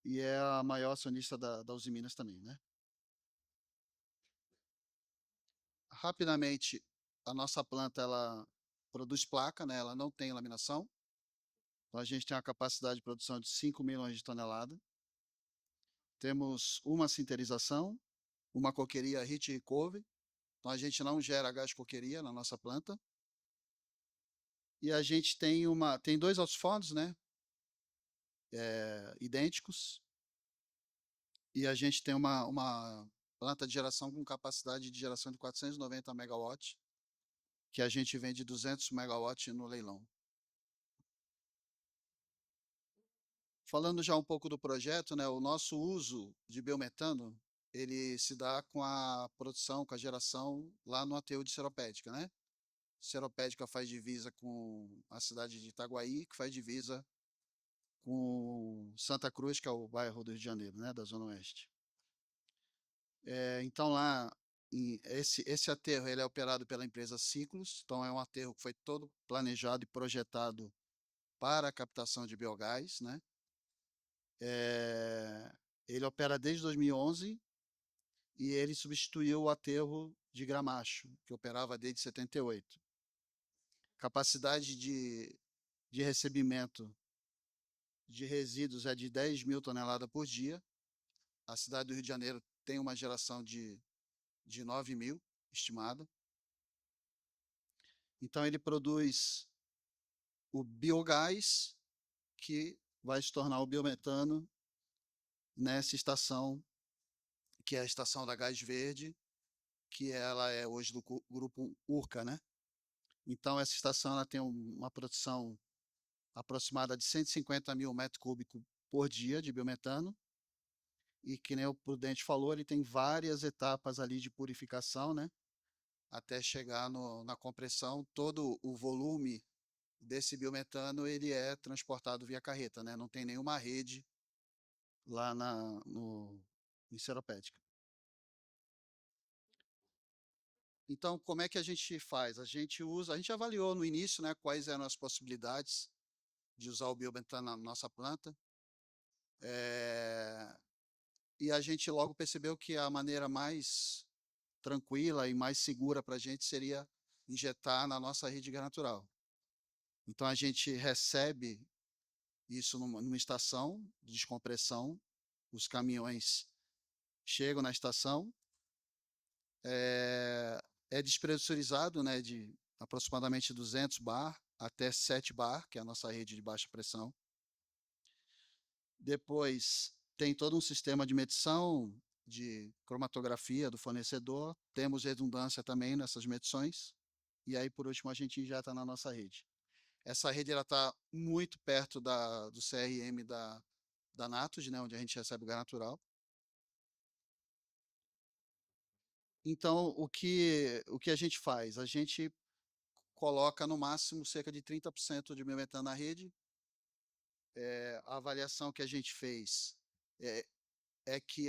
e é a maior acionista da Usiminas também, né? Rapidamente, a nossa planta ela produz placa, né? Ela não tem laminação. Então a gente tem uma capacidade de produção de 5 milhões de toneladas. Temos uma sinterização, uma coqueria heat recovery. Então a gente não gera gás coqueria na nossa planta. E a gente tem 2 altos-fornos, né? Idênticos. E a gente tem uma planta de geração com capacidade de geração de 490 megawatts, que a gente vende 200 megawatts no leilão. Falando já um pouco do projeto, né, o nosso uso de biometano, ele se dá com a produção, com a geração lá no aterro de Seropédica, né? Seropédica faz divisa com a cidade de Itaguaí, que faz divisa com Santa Cruz, que é o bairro do Rio de Janeiro, né, da Zona Oeste. Então lá, esse aterro ele é operado pela empresa Ciclos, então é um aterro que foi todo planejado e projetado para a captação de biogás, né? Ele opera desde 2011 e ele substituiu o aterro de Gramacho, que operava desde 78. Capacidade de recebimento de resíduos é de 10 mil toneladas por dia. A cidade do Rio de Janeiro tem uma geração de 9 mil, estimada. Então, ele produz o biogás, que vai se tornar o biometano nessa estação, que é a estação da Gás Verde, que ela é hoje do grupo Urca, né? Então, essa estação ela tem uma produção aproximada de 150 mil metros cúbicos por dia de biometano, e que nem o Prudente falou, ele tem várias etapas ali de purificação, né? Até chegar na compressão, todo o volume desse biometano ele é transportado via carreta, né? Não tem nenhuma rede lá em Seropédica. Então, como é que a gente faz? A gente avaliou no início, né, quais eram as possibilidades de usar o biometano na nossa planta, e a gente logo percebeu que a maneira mais tranquila e mais segura para a gente seria injetar na nossa rede de gás natural. Então, a gente recebe isso numa estação de descompressão, os caminhões chegam na estação, é despressurizado, né, de aproximadamente 200 bar até 7 bar, que é a nossa rede de baixa pressão. Depois tem todo um sistema de medição de cromatografia do fornecedor, temos redundância também nessas medições, e aí por último a gente injeta na nossa rede. Essa rede está muito perto do CRM da Natus, né, onde a gente recebe o gás natural. Então, o que a gente faz? A gente coloca no máximo cerca de 30% de biometano na rede. A avaliação que a gente fez é que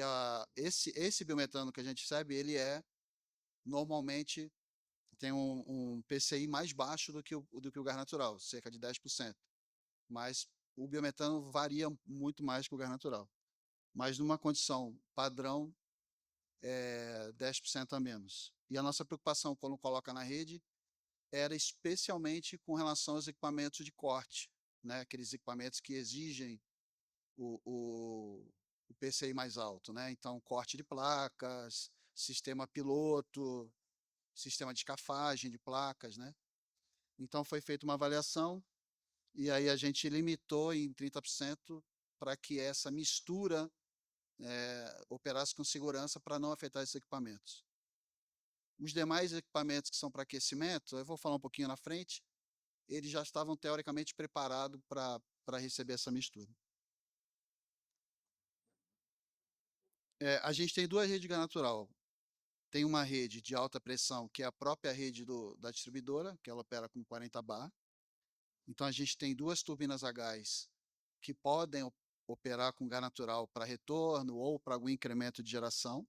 esse biometano que a gente recebe, ele normalmente tem um PCI mais baixo do que o gás natural, cerca de 10%. Mas o biometano varia muito mais que o gás natural. Mas numa condição padrão, 10% a menos. E a nossa preocupação quando coloca na rede era especialmente com relação aos equipamentos de corte, né? Aqueles equipamentos que exigem o PCI mais alto, né? Então, corte de placas, sistema piloto, sistema de escafagem de placas, né? Então, foi feita uma avaliação e aí a gente limitou em 30% para que essa mistura operasse com segurança para não afetar esses equipamentos. Os demais equipamentos que são para aquecimento, eu vou falar um pouquinho na frente, eles já estavam teoricamente preparados para receber essa mistura. A gente tem duas redes de gás natural. Tem uma rede de alta pressão, que é a própria rede da distribuidora, que ela opera com 40 bar. Então, a gente tem duas turbinas a gás que podem operar com gás natural para retorno ou para algum incremento de geração.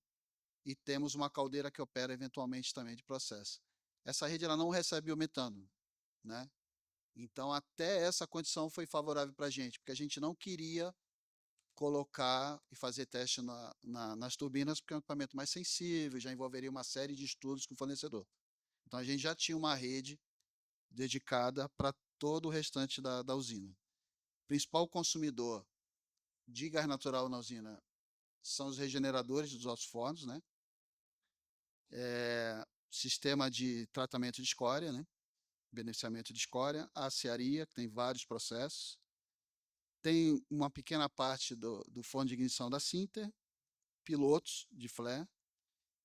E temos uma caldeira que opera eventualmente também de processo. Essa rede ela não recebe o metano, né? Então, até essa condição foi favorável para a gente, porque a gente não queria colocar e fazer teste nas turbinas, porque é um equipamento mais sensível, já envolveria uma série de estudos com o fornecedor. Então, a gente já tinha uma rede dedicada para todo o restante da usina. O principal consumidor de gás natural na usina são os regeneradores dos altos fornos, né? Sistema de tratamento de escória, né? Beneficiamento de escória, a aciaria, que tem vários processos, tem uma pequena parte do forno de ignição da Sinter, pilotos de flare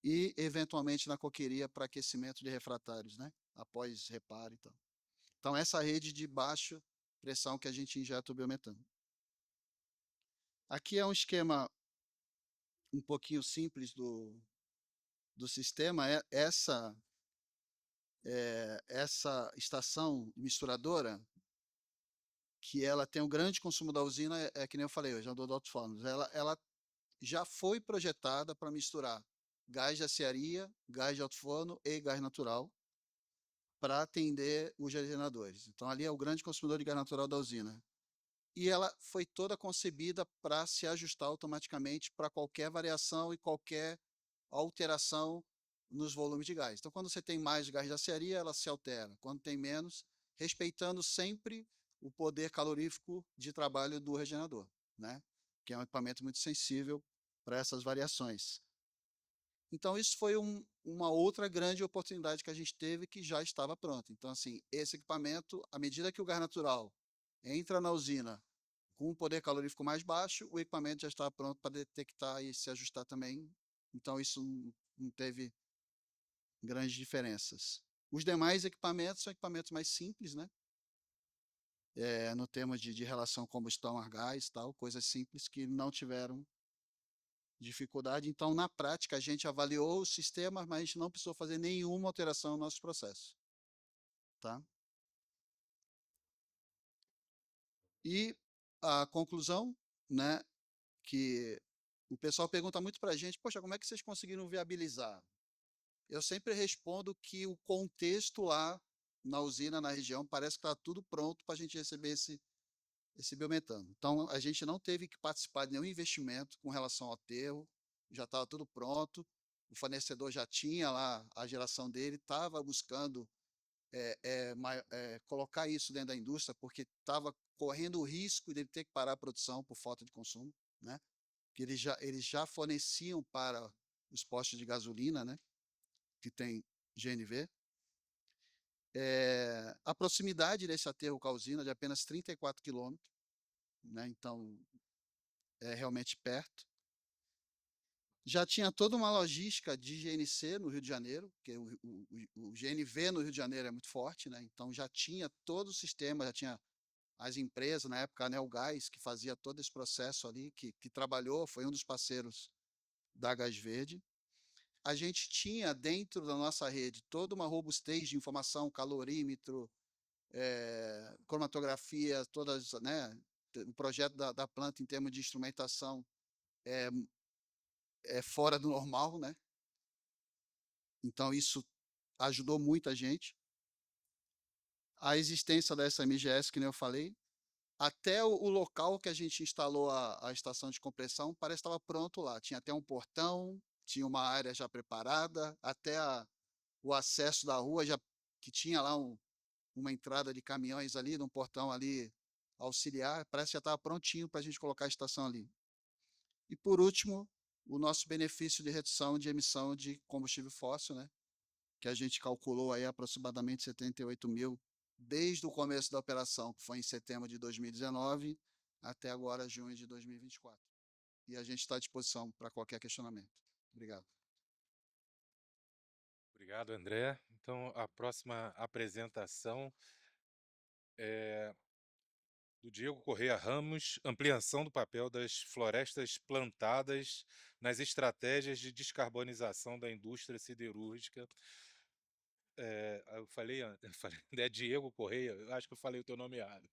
e, eventualmente, na coqueria para aquecimento de refratários, né? Após reparo e tal. Então, essa rede de baixa pressão que a gente injeta o biometano. Aqui é um esquema um pouquinho simples do sistema. Essa estação misturadora, que ela tem um grande consumo da usina, que nem eu falei, eu já dou altos fornos. Ela já foi projetada para misturar gás de aciaria, gás de alto forno e gás natural para atender os regeneradores. Então, ali é o grande consumidor de gás natural da usina. E ela foi toda concebida para se ajustar automaticamente para qualquer variação e qualquer alteração nos volumes de gás. Então, quando você tem mais gás de aciaria, ela se altera. Quando tem menos, respeitando sempre o poder calorífico de trabalho do regenerador, né? Que é um equipamento muito sensível para essas variações. Então, isso foi uma outra grande oportunidade que a gente teve, que já estava pronta. Então, assim, esse equipamento, à medida que o gás natural entra na usina com um poder calorífico mais baixo, o equipamento já estava pronto para detectar e se ajustar também. Então, isso não teve grandes diferenças. Os demais equipamentos são equipamentos mais simples, né? No tema de relação combustão a gás, tal, coisas simples que não tiveram dificuldade. Então, na prática, a gente avaliou o sistema, mas não precisou fazer nenhuma alteração no nosso processo. Tá? E a conclusão, né, que o pessoal pergunta muito para a gente, poxa, como é que vocês conseguiram viabilizar? Eu sempre respondo que o contexto lá na usina, na região, parece que está tudo pronto para a gente receber esse biometano. Então, a gente não teve que participar de nenhum investimento com relação ao aterro, já estava tudo pronto, o fornecedor já tinha lá a geração dele, estava buscando colocar isso dentro da indústria, porque estava correndo o risco de ele ter que parar a produção por falta de consumo, né? Que eles já forneciam para os postos de gasolina, né? Que tem GNV. A proximidade desse aterro com a usina de apenas 34 quilômetros, né? Então, é realmente perto. Já tinha toda uma logística de GNC no Rio de Janeiro, porque o GNV no Rio de Janeiro é muito forte, né? Então já tinha todo o sistema, já tinha as empresas, na época a Neogás, que fazia todo esse processo ali, que trabalhou, foi um dos parceiros da Gás Verde. A gente tinha dentro da nossa rede toda uma robustez de informação, calorímetro, cromatografia, todas, né? O projeto da planta em termos de instrumentação é fora do normal, né? Então, isso ajudou muita gente. A existência dessa MGS, que nem eu falei, até o local que a gente instalou a estação de compressão parece que estava pronto lá. Tinha até um portão, tinha uma área já preparada, até o acesso da rua, já que tinha lá uma entrada de caminhões ali, num portão ali auxiliar, parece que já estava prontinho para a gente colocar a estação ali. E, por último, o nosso benefício de redução de emissão de combustível fóssil, né? Que a gente calculou aí aproximadamente 78 mil desde o começo da operação, que foi em setembro de 2019, até agora, junho de 2024. E a gente está à disposição para qualquer questionamento. Obrigado. Obrigado, André. Então, a próxima apresentação é do Diego Correia Ramos, ampliação do papel das florestas plantadas nas estratégias de descarbonização da indústria siderúrgica. Eu falei, é Diego Correia, eu acho que eu falei o teu nome errado.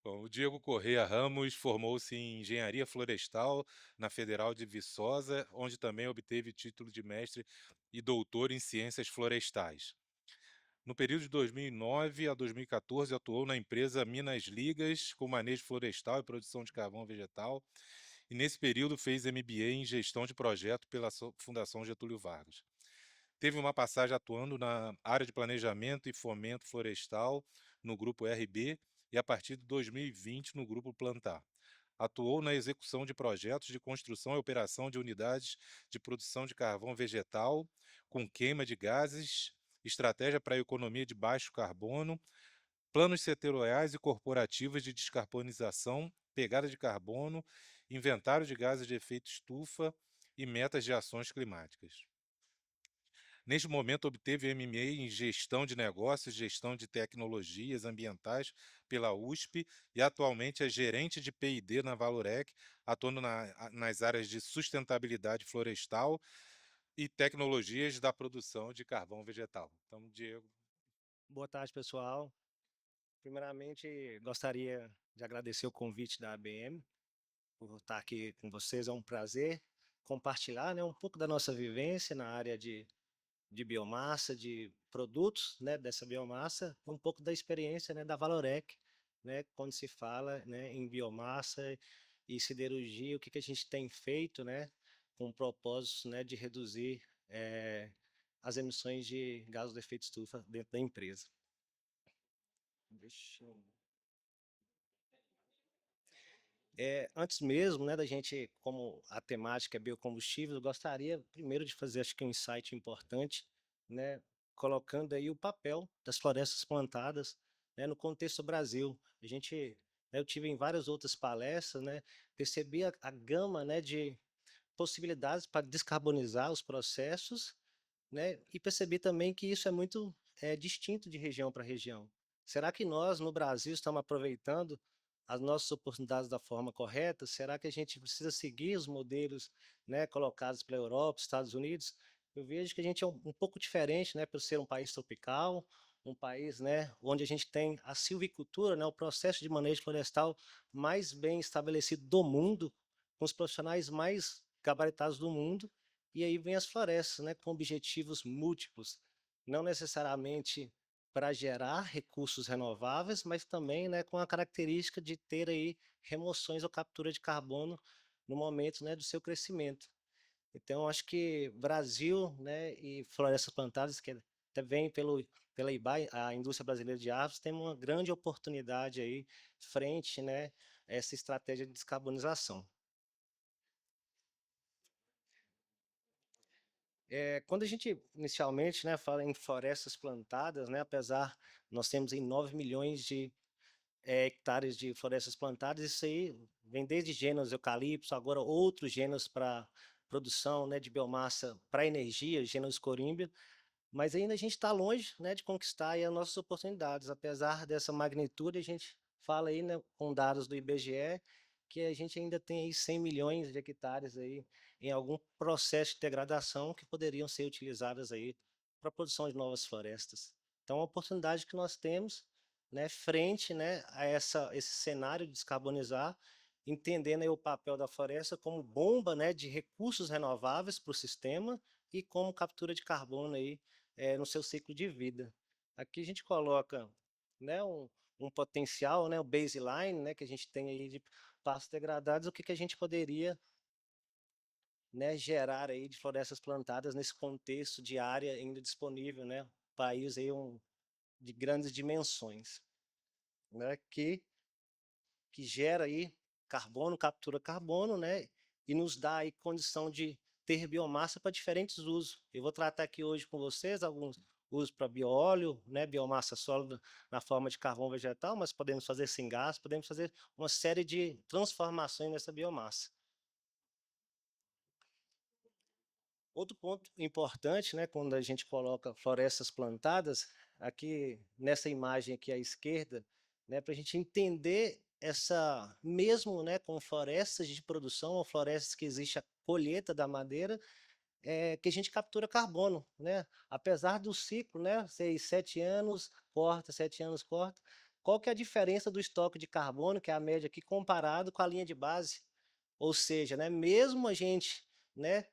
Bom, o Diego Correia Ramos formou-se em engenharia florestal na Federal de Viçosa, onde também obteve título de mestre e doutor em ciências florestais. No período de 2009 a 2014, atuou na empresa Minas Ligas, com manejo florestal e produção de carvão vegetal, e nesse período fez MBA em gestão de projeto pela Fundação Getúlio Vargas. Teve uma passagem atuando na área de planejamento e fomento florestal no Grupo RB e, a partir de 2020, no Grupo Plantar. Atuou na execução de projetos de construção e operação de unidades de produção de carvão vegetal com queima de gases, estratégia para a economia de baixo carbono, planos setoriais e corporativos de descarbonização, pegada de carbono, inventário de gases de efeito estufa e metas de ações climáticas. Neste momento, obteve MBA em Gestão de Negócios, Gestão de Tecnologias Ambientais pela USP e atualmente é gerente de P&D na Valorec, atuando nas áreas de sustentabilidade florestal e tecnologias da produção de carvão vegetal. Então, Diego. Boa tarde, pessoal. Primeiramente, gostaria de agradecer o convite da ABM por estar aqui com vocês. É um prazer compartilhar, né, um pouco da nossa vivência na área de biomassa, de produtos, né, dessa biomassa, um pouco da experiência, né, da Valorec, né, quando se fala, né, em biomassa e siderurgia, o que a gente tem feito, né, com o propósito, né, de reduzir as emissões de gases de efeito estufa dentro da empresa. Antes mesmo, né, da gente, como a temática é biocombustível, eu gostaria primeiro de fazer, acho que um insight importante, né, colocando aí o papel das florestas plantadas, né, no contexto Brasil. A gente, né, eu tive em várias outras palestras, né, percebi a gama, né, de possibilidades para descarbonizar os processos, né, e percebi também que isso é muito distinto de região para região. Será que nós, no Brasil, estamos aproveitando as nossas oportunidades da forma correta? Será que a gente precisa seguir os modelos, né, colocados pela Europa, Estados Unidos? Eu vejo que a gente é um pouco diferente, né, por ser um país tropical, um país, né, onde a gente tem a silvicultura, né, o processo de manejo florestal mais bem estabelecido do mundo, com os profissionais mais gabaritados do mundo, e aí vem as florestas, né, com objetivos múltiplos, não necessariamente para gerar recursos renováveis, mas também, né, com a característica de ter aí remoções ou captura de carbono no momento, né, do seu crescimento. Então, acho que Brasil, né, e florestas plantadas, que até vem pela IBA, a Indústria Brasileira de Árvores, tem uma grande oportunidade aí frente, né, a essa estratégia de descarbonização. Quando a gente inicialmente, né, fala em florestas plantadas, né, apesar nós temos em 9 milhões de hectares de florestas plantadas, isso aí vem desde gêneros eucaliptos, agora outros gêneros para produção, né, de biomassa para energia, gêneros corímbia, mas ainda a gente está longe, né, de conquistar aí as nossas oportunidades. Apesar dessa magnitude, a gente fala aí, né, com dados do IBGE, que a gente ainda tem aí 100 milhões de hectares aí em algum processo de degradação que poderiam ser utilizadas aí para a produção de novas florestas. Então, é uma oportunidade que nós temos, né, frente, né, a esse cenário de descarbonizar, entendendo aí o papel da floresta como bomba, né, de recursos renováveis para o sistema e como captura de carbono aí no seu ciclo de vida. Aqui a gente coloca, né, um potencial, né, o baseline, né, que a gente tem aí de pastos degradados, o que a gente poderia, né, gerar aí de florestas plantadas nesse contexto de área ainda disponível, né, país aí de grandes dimensões, né, que gera aí carbono, captura carbono, né, e nos dá aí condição de ter biomassa para diferentes usos. Eu vou tratar aqui hoje com vocês alguns usos para bióleo, né, biomassa sólida na forma de carvão vegetal, mas podemos fazer sem gás, podemos fazer uma série de transformações nessa biomassa. Outro ponto importante, né, quando a gente coloca florestas plantadas, aqui nessa imagem aqui à esquerda, né, para a gente entender essa, mesmo, né, com florestas de produção ou florestas que existe a colheita da madeira, que a gente captura carbono, né? Apesar do ciclo, né, 6, 7 anos, corta, 7 anos, corta. Qual que é a diferença do estoque de carbono, que é a média aqui, comparado com a linha de base? Ou seja, né, mesmo a gente, né,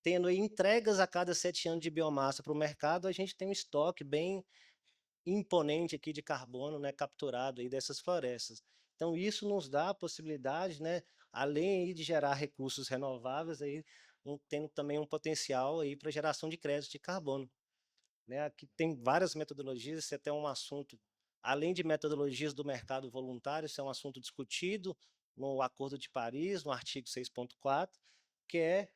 tendo aí entregas a cada 7 anos de biomassa para o mercado, a gente tem um estoque bem imponente aqui de carbono, né, capturado aí dessas florestas. Então isso nos dá a possibilidade, né, além aí de gerar recursos renováveis, aí, tendo também um potencial aí para geração de crédito de carbono, né? Aqui tem várias metodologias, isso é até um assunto, além de metodologias do mercado voluntário, isso é um assunto discutido no Acordo de Paris, no artigo 6.4, que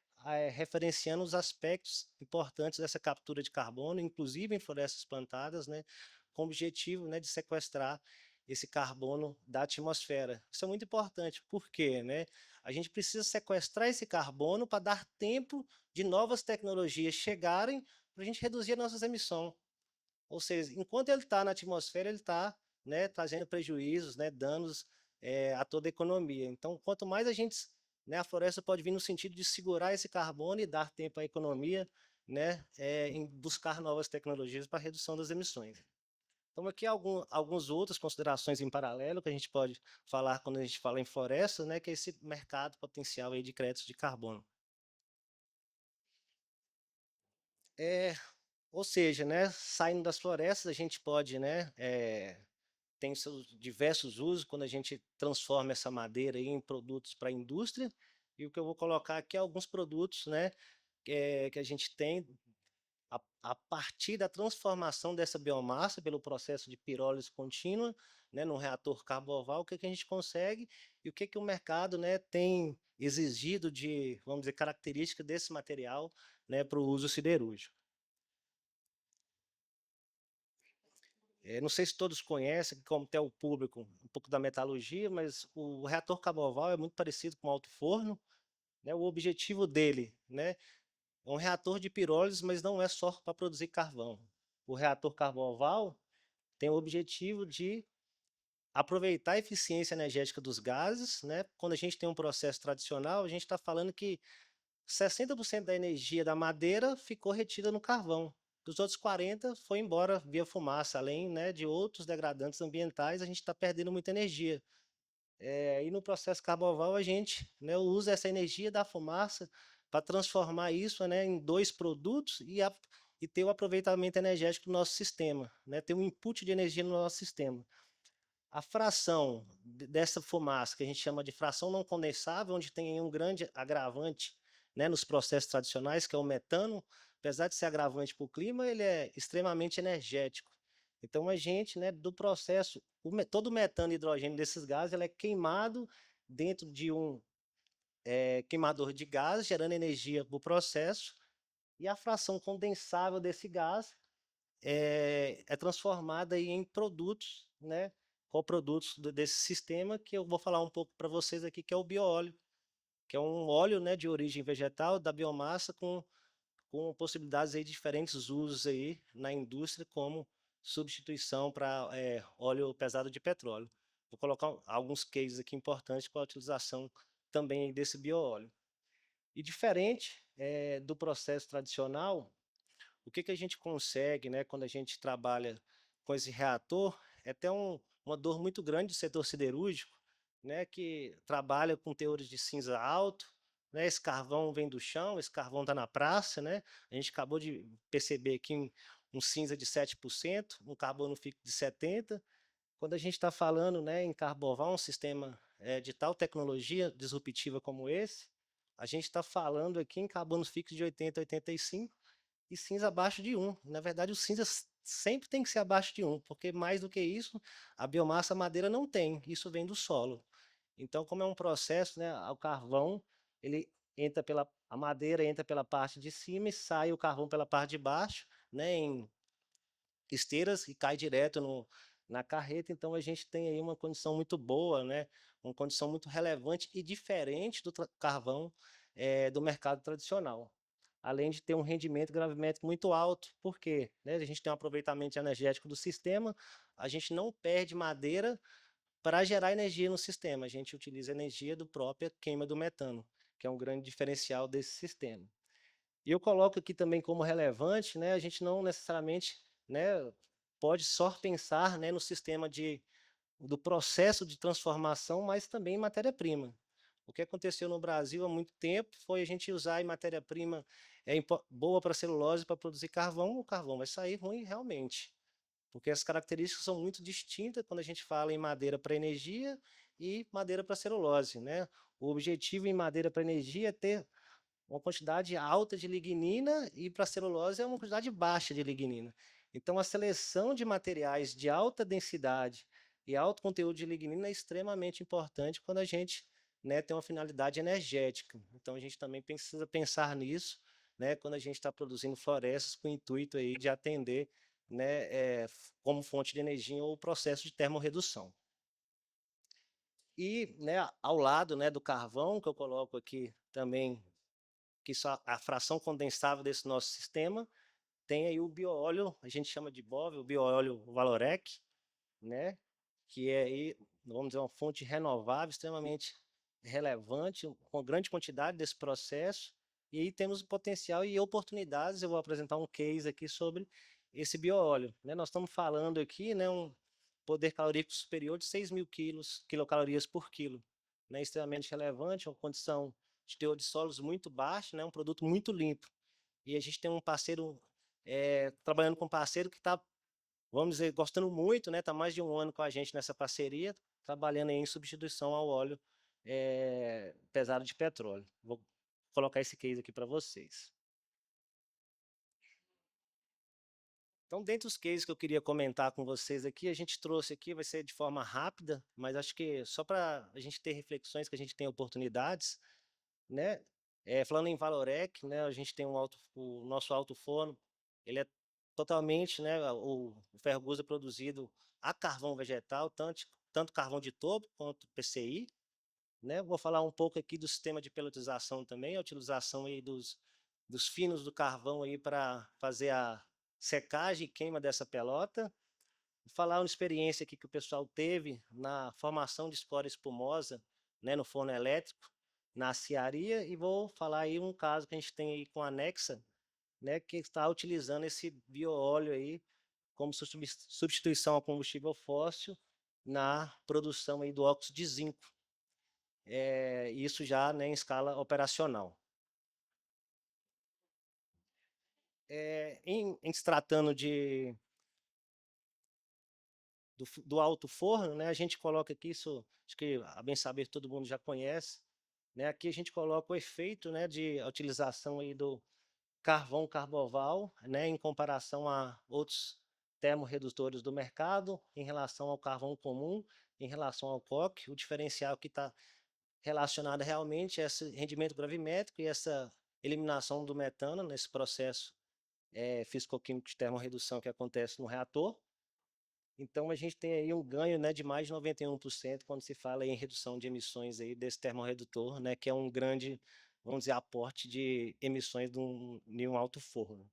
referenciando os aspectos importantes dessa captura de carbono, inclusive em florestas plantadas, né, com o objetivo, né, de sequestrar esse carbono da atmosfera. Isso é muito importante, porque, né, a gente precisa sequestrar esse carbono para dar tempo de novas tecnologias chegarem para a gente reduzir as nossas emissões. Ou seja, enquanto ele está na atmosfera, ele está, né, trazendo prejuízos, né, danos a toda a economia. Então, quanto mais a gente, né, a floresta pode vir no sentido de segurar esse carbono e dar tempo à economia, né, em buscar novas tecnologias para a redução das emissões. Então, aqui algumas outras considerações em paralelo que a gente pode falar quando a gente fala em floresta, né, que é esse mercado potencial aí de créditos de carbono. Ou seja, né, saindo das florestas, a gente pode, né, tem seus diversos usos quando a gente transforma essa madeira em produtos para a indústria. E o que eu vou colocar aqui é alguns produtos, né, que a gente tem a partir da transformação dessa biomassa pelo processo de pirólise contínua, né, num reator carboval, o que a gente consegue e o que o mercado, né, tem exigido de, vamos dizer, característica desse material, né, para o uso siderúrgico. Não sei se todos conhecem, como tem o público, um pouco da metalurgia, mas o reator cabo-oval é muito parecido com o alto forno, né? O objetivo dele, né, é um reator de pirólise, mas não é só para produzir carvão. O reator cabo-oval tem o objetivo de aproveitar a eficiência energética dos gases, né? Quando a gente tem um processo tradicional, a gente está falando que 60% da energia da madeira ficou retida no carvão. Dos outros 40% foi embora via fumaça, além, né, de outros degradantes ambientais, a gente está perdendo muita energia. E no processo carboval a gente, né, usa essa energia da fumaça para transformar isso, né, em 2 produtos e ter o aproveitamento energético do nosso sistema, né, ter um input de energia no nosso sistema. A fração dessa fumaça, que a gente chama de fração não condensável, onde tem um grande agravante, né, nos processos tradicionais, que é o metano, apesar de ser agravante para o clima, ele é extremamente energético. Então a gente, né, do processo, todo o metano e hidrogênio desses gases, ele é queimado dentro de um queimador de gás, gerando energia para o processo, e a fração condensável desse gás é transformada aí em produtos, né, coprodutos desse sistema, que eu vou falar um pouco para vocês aqui, que é o bioóleo, que é um óleo, né, de origem vegetal, da biomassa, com possibilidades aí de diferentes usos aí na indústria, como substituição para óleo pesado de petróleo. Vou colocar alguns cases aqui importantes com a utilização também desse bioóleo. E diferente do processo tradicional, o que a gente consegue, né, quando a gente trabalha com esse reator, é ter uma dor muito grande do setor siderúrgico, né, que trabalha com teores de cinza alto, né, esse carvão vem do chão, esse carvão está na praça, né, a gente acabou de perceber aqui um cinza de 7%, um carbono fixo de 70%. Quando a gente está falando, né, em Carboval, um sistema de tal tecnologia disruptiva como esse, a gente está falando aqui em carbono fixo de 80, 85, e cinza abaixo de 1. Na verdade, o cinza sempre tem que ser abaixo de 1, porque mais do que isso, a biomassa madeira não tem, isso vem do solo. Então, como é um processo, né, o carvão, ele entra a madeira entra pela parte de cima e sai o carvão pela parte de baixo, né, em esteiras e cai direto na carreta. Então, a gente tem aí uma condição muito boa, né, uma condição muito relevante e diferente do carvão do mercado tradicional, além de ter um rendimento gravimétrico muito alto, porque, né, a gente tem um aproveitamento energético do sistema, a gente não perde madeira para gerar energia no sistema, a gente utiliza energia do própria queima do metano, que é um grande diferencial desse sistema. E eu coloco aqui também como relevante, né, a gente não necessariamente, né, pode só pensar, né, no sistema do processo de transformação, mas também em matéria-prima. O que aconteceu no Brasil há muito tempo foi a gente usar matéria-prima boa para celulose para produzir carvão, o carvão vai sair ruim realmente, porque as características são muito distintas quando a gente fala em madeira para energia e madeira para celulose, né? O objetivo em madeira para energia é ter uma quantidade alta de lignina e para celulose é uma quantidade baixa de lignina. Então a seleção de materiais de alta densidade e alto conteúdo de lignina é extremamente importante quando a gente, né, tem uma finalidade energética. Então a gente também precisa pensar nisso, né, quando a gente está produzindo florestas com o intuito aí de atender, né, como fonte de energia ou processo de termorredução. E, né, ao lado, né, do carvão, que eu coloco aqui também, que a fração condensável desse nosso sistema, tem aí o bioóleo, a gente chama de BOV, o bioóleo Valorec, né, que é aí, vamos dizer, uma fonte renovável, extremamente relevante, com grande quantidade desse processo, e aí temos o potencial e oportunidades. Eu vou apresentar um case aqui sobre esse bioóleo, né? Nós estamos falando aqui, né, um poder calorífico superior de 6.000 quilocalorias por quilo, né, extremamente relevante, uma condição de teor de solos muito baixo, né, um produto muito limpo. E a gente tem um parceiro, trabalhando com um parceiro que está, vamos dizer, gostando muito, né? Está mais de 1 ano com a gente nessa parceria, trabalhando em substituição ao óleo pesado de petróleo. Vou colocar esse case aqui para vocês. Então, dentre os cases que eu queria comentar com vocês aqui, a gente trouxe aqui, vai ser de forma rápida, mas acho que só para a gente ter reflexões, que a gente tem oportunidades, né? Falando em Valorec, né? A gente tem o nosso alto forno, ele é totalmente, né, o Ferrugus é produzido a carvão vegetal, tanto carvão de topo quanto PCI, né? Vou falar um pouco aqui do sistema de pelotização também, a utilização aí dos finos do carvão aí para fazer a secagem e queima dessa pelota. Vou falar uma experiência aqui que o pessoal teve na formação de escória espumosa, né, no forno elétrico, na aciaria, e vou falar aí um caso que a gente tem aí com a Nexa, né, que está utilizando esse bioóleo aí como substituição ao combustível fóssil na produção aí do óxido de zinco. Isso já, né, em escala operacional. Em se tratando do alto forno, né, a gente coloca aqui, isso acho que a bem saber todo mundo já conhece, né, aqui a gente coloca o efeito, né, de utilização aí do carvão carboval, né, em comparação a outros termorredutores do mercado, em relação ao carvão comum, em relação ao coque. O diferencial que está relacionado realmente a esse rendimento gravimétrico e essa eliminação do metano nesse processo físico-químico de termorredução que acontece no reator. Então a gente tem aí um ganho, né, de mais de 91% quando se fala em redução de emissões aí desse termorredutor, né, que é um grande, vamos dizer, aporte de emissões de um alto forno.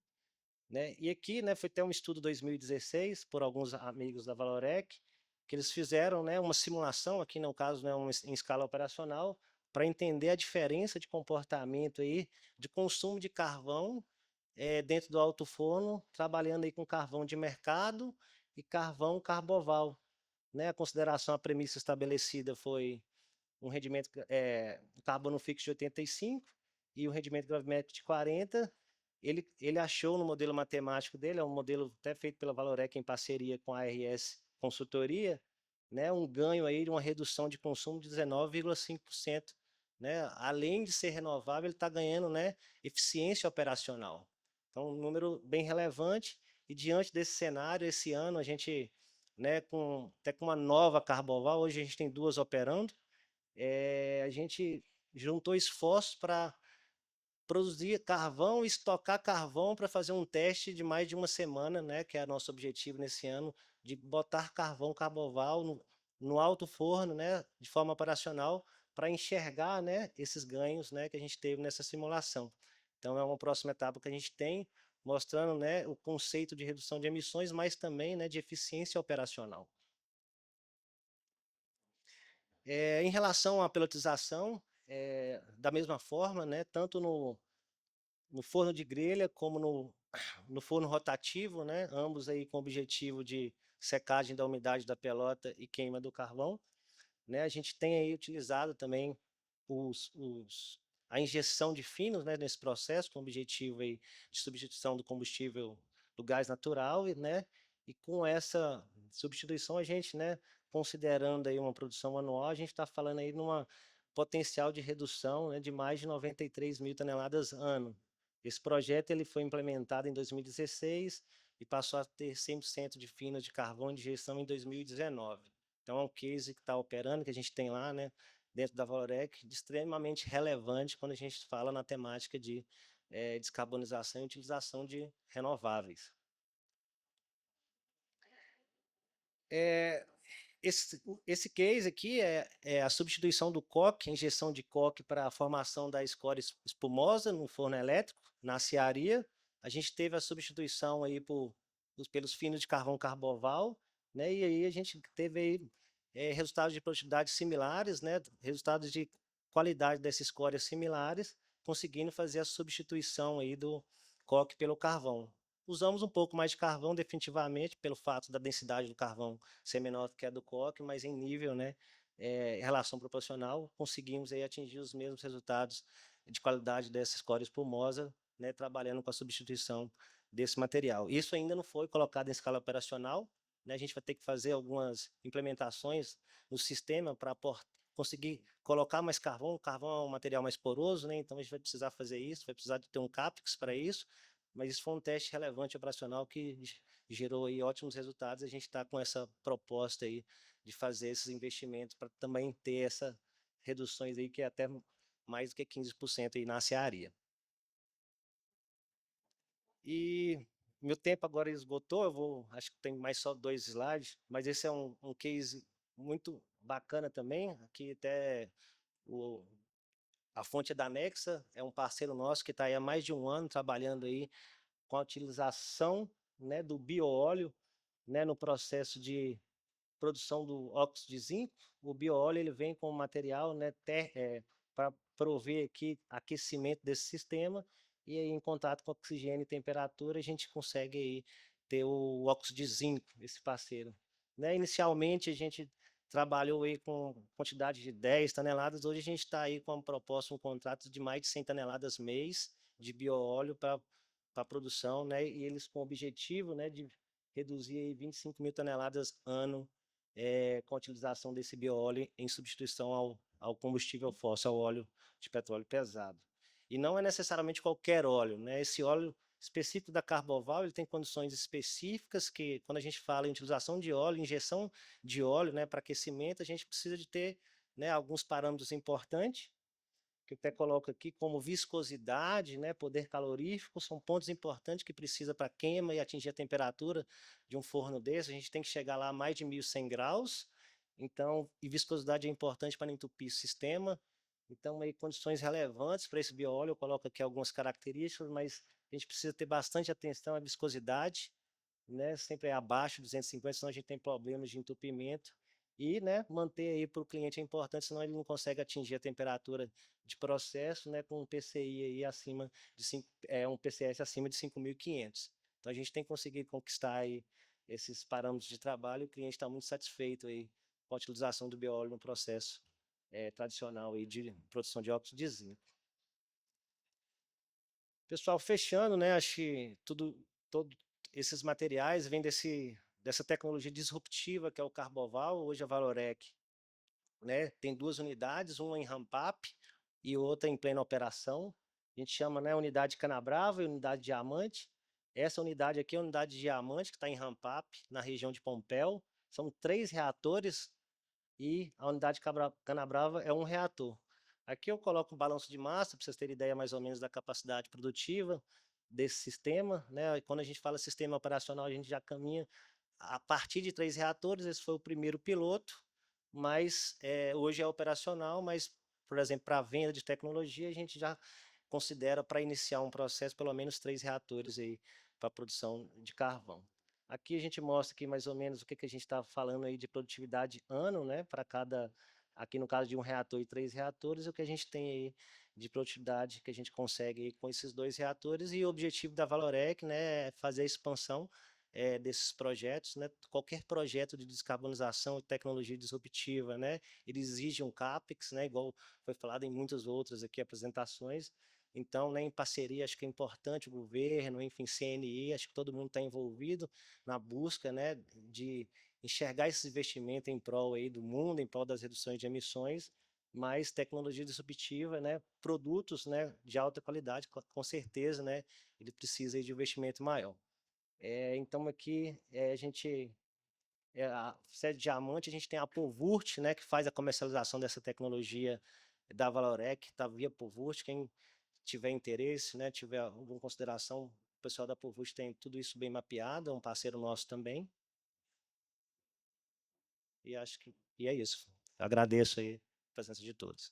Né? E aqui, né, foi até um estudo 2016 por alguns amigos da Valorec, que eles fizeram, né, uma simulação, aqui no caso, né, em escala operacional, para entender a diferença de comportamento aí, de consumo de carvão dentro do alto forno, trabalhando aí com carvão de mercado e carvão carboval. Né? A consideração, a premissa estabelecida foi um rendimento carbono fixo de 85 e um rendimento gravimétrico de 40. Ele achou no modelo matemático dele, é um modelo até feito pela Valorec em parceria com a ARS Consultoria, né, um ganho aí de uma redução de consumo de 19,5%. Né? Além de ser renovável, ele está ganhando, né, eficiência operacional. Então, um número bem relevante. E diante desse cenário, esse ano a gente, né, até com uma nova Carboval, hoje a gente tem 2 operando, a gente juntou esforços para produzir carvão e estocar carvão para fazer um teste de mais de uma semana, né, que é nosso objetivo nesse ano, de botar carvão carboval no alto forno, né, de forma operacional, para enxergar, né, esses ganhos, né, que a gente teve nessa simulação. Então é uma próxima etapa que a gente tem, mostrando, né, o conceito de redução de emissões, mas também, né, de eficiência operacional. Em relação à pelotização, da mesma forma, né, tanto no forno de grelha como no forno rotativo, né, ambos aí com o objetivo de secagem da umidade da pelota e queima do carvão. Né, a gente tem aí utilizado também a injeção de finos, né, nesse processo, com o objetivo aí de substituição do combustível do gás natural, né, e com essa substituição a gente, né, considerando aí uma produção anual, a gente está falando aí numa potencial de redução, né, de mais de 93 mil toneladas ano. Esse projeto ele foi implementado em 2016 e passou a ter 100% de finos de carvão de injeção em 2019. Então é um case que está operando, que a gente tem lá, né, dentro da Valorec, de extremamente relevante quando a gente fala na temática de descarbonização e utilização de renováveis. Esse case aqui é a substituição do coque, injeção de coque para a formação da escória espumosa no forno elétrico, na aciaria. A gente teve a substituição aí pelos finos de carvão carboval, né? E aí a gente teve aí, resultados de produtividade similares, né? Resultados de qualidade dessa escória similares, conseguindo fazer a substituição aí do coque pelo carvão. Usamos um pouco mais de carvão, definitivamente, pelo fato da densidade do carvão ser menor do que a do coque, mas em nível, né, relação proporcional, conseguimos aí atingir os mesmos resultados de qualidade dessa escória espumosa, né, trabalhando com a substituição desse material. Isso ainda não foi colocado em escala operacional, né, a gente vai ter que fazer algumas implementações no sistema para conseguir colocar mais carvão. O carvão é um material mais poroso, né, então a gente vai precisar fazer isso, vai precisar de ter um CAPEX para isso, mas isso foi um teste relevante operacional que gerou aí ótimos resultados. A gente está com essa proposta aí de fazer esses investimentos para também ter essas reduções aí que é até mais do que 15% aí na aciaria. E meu tempo agora esgotou, acho que tem mais só 2 slides, mas esse é um case muito bacana também, aqui até o a fonte é da Nexa, é um parceiro nosso que está aí há mais de 1 ano trabalhando aí com a utilização, né, do bioóleo, né, no processo de produção do óxido de zinco. O bioóleo ele vem com material, né, para prover aqui aquecimento desse sistema, e aí em contato com oxigênio e temperatura a gente consegue aí ter o óxido de zinco, esse parceiro. Né? Inicialmente a gente trabalhou aí com quantidade de 10 toneladas, hoje a gente está aí com uma proposta, um contrato de mais de 100 toneladas mês de bioóleo para a produção, né? E eles com o objetivo, né, de reduzir aí 25 mil toneladas ano com a utilização desse bioóleo em substituição ao combustível fóssil, ao óleo de petróleo pesado. E não é necessariamente qualquer óleo, né? Esse óleo específico da Carboval, ele tem condições específicas que, quando a gente fala em utilização de óleo, injeção de óleo, né, para aquecimento, a gente precisa de ter, né, alguns parâmetros importantes, que eu até coloco aqui como viscosidade, né, poder calorífico, são pontos importantes que precisa para queima e atingir a temperatura de um forno desse. A gente tem que chegar lá a mais de 1.100 graus, então, e viscosidade é importante para não entupir o sistema. Então, aí, condições relevantes para esse bioóleo, eu coloco aqui algumas características, mas a gente precisa ter bastante atenção à viscosidade, né, sempre é abaixo de 250, senão a gente tem problemas de entupimento. E, né, manter aí para o cliente é importante, senão ele não consegue atingir a temperatura de processo, né, com um PCI aí acima de um PCS acima de 5.500. Então a gente tem que conseguir conquistar aí esses parâmetros de trabalho, e o cliente está muito satisfeito aí com a utilização do bioóleo no processo tradicional aí de produção de óxido de zinco. Pessoal, fechando, né, acho que todos esses materiais vêm dessa tecnologia disruptiva que é o Carboval, hoje a Valorec, né, tem 2 unidades, uma em ramp-up e outra em plena operação. A gente chama, né, unidade Canabrava e unidade Diamante. Essa unidade aqui é a unidade Diamante, que está em ramp-up, na região de Pompéu. São 3 reatores e a unidade Canabrava é um reator. Aqui eu coloco um balanço de massa, para vocês terem ideia mais ou menos da capacidade produtiva desse sistema, né? E quando a gente fala sistema operacional, a gente já caminha a partir de 3 reatores, esse foi o primeiro piloto, mas hoje é operacional, mas, por exemplo, para a venda de tecnologia, a gente já considera para iniciar um processo pelo menos 3 reatores aí para a produção de carvão. Aqui a gente mostra aqui mais ou menos o que a gente está falando aí de produtividade ano, né, para cada, aqui no caso de um reator e 3 reatores, o que a gente tem aí de produtividade que a gente consegue aí com esses 2 reatores, e o objetivo da Valorec, né, é fazer a expansão desses projetos, né? Qualquer projeto de descarbonização e tecnologia disruptiva, né? Ele exige um CAPEX, né? Igual foi falado em muitas outras aqui apresentações. Então, né, em parceria, acho que é importante o governo, enfim, CNI, acho que todo mundo está envolvido na busca, né, de enxergar esse investimento em prol aí do mundo, em prol das reduções de emissões, mas tecnologia disruptiva, né, produtos, né, de alta qualidade, com certeza, né, ele precisa aí de investimento maior. Então aqui a gente, a sede Diamante, a gente tem a Povurt, né, que faz a comercialização dessa tecnologia da Valorec, está via Povurt. Quem tiver interesse, né, tiver alguma consideração, o pessoal da Povurt tem tudo isso bem mapeado, é um parceiro nosso também. E acho que é isso. Eu agradeço aí a presença de todos.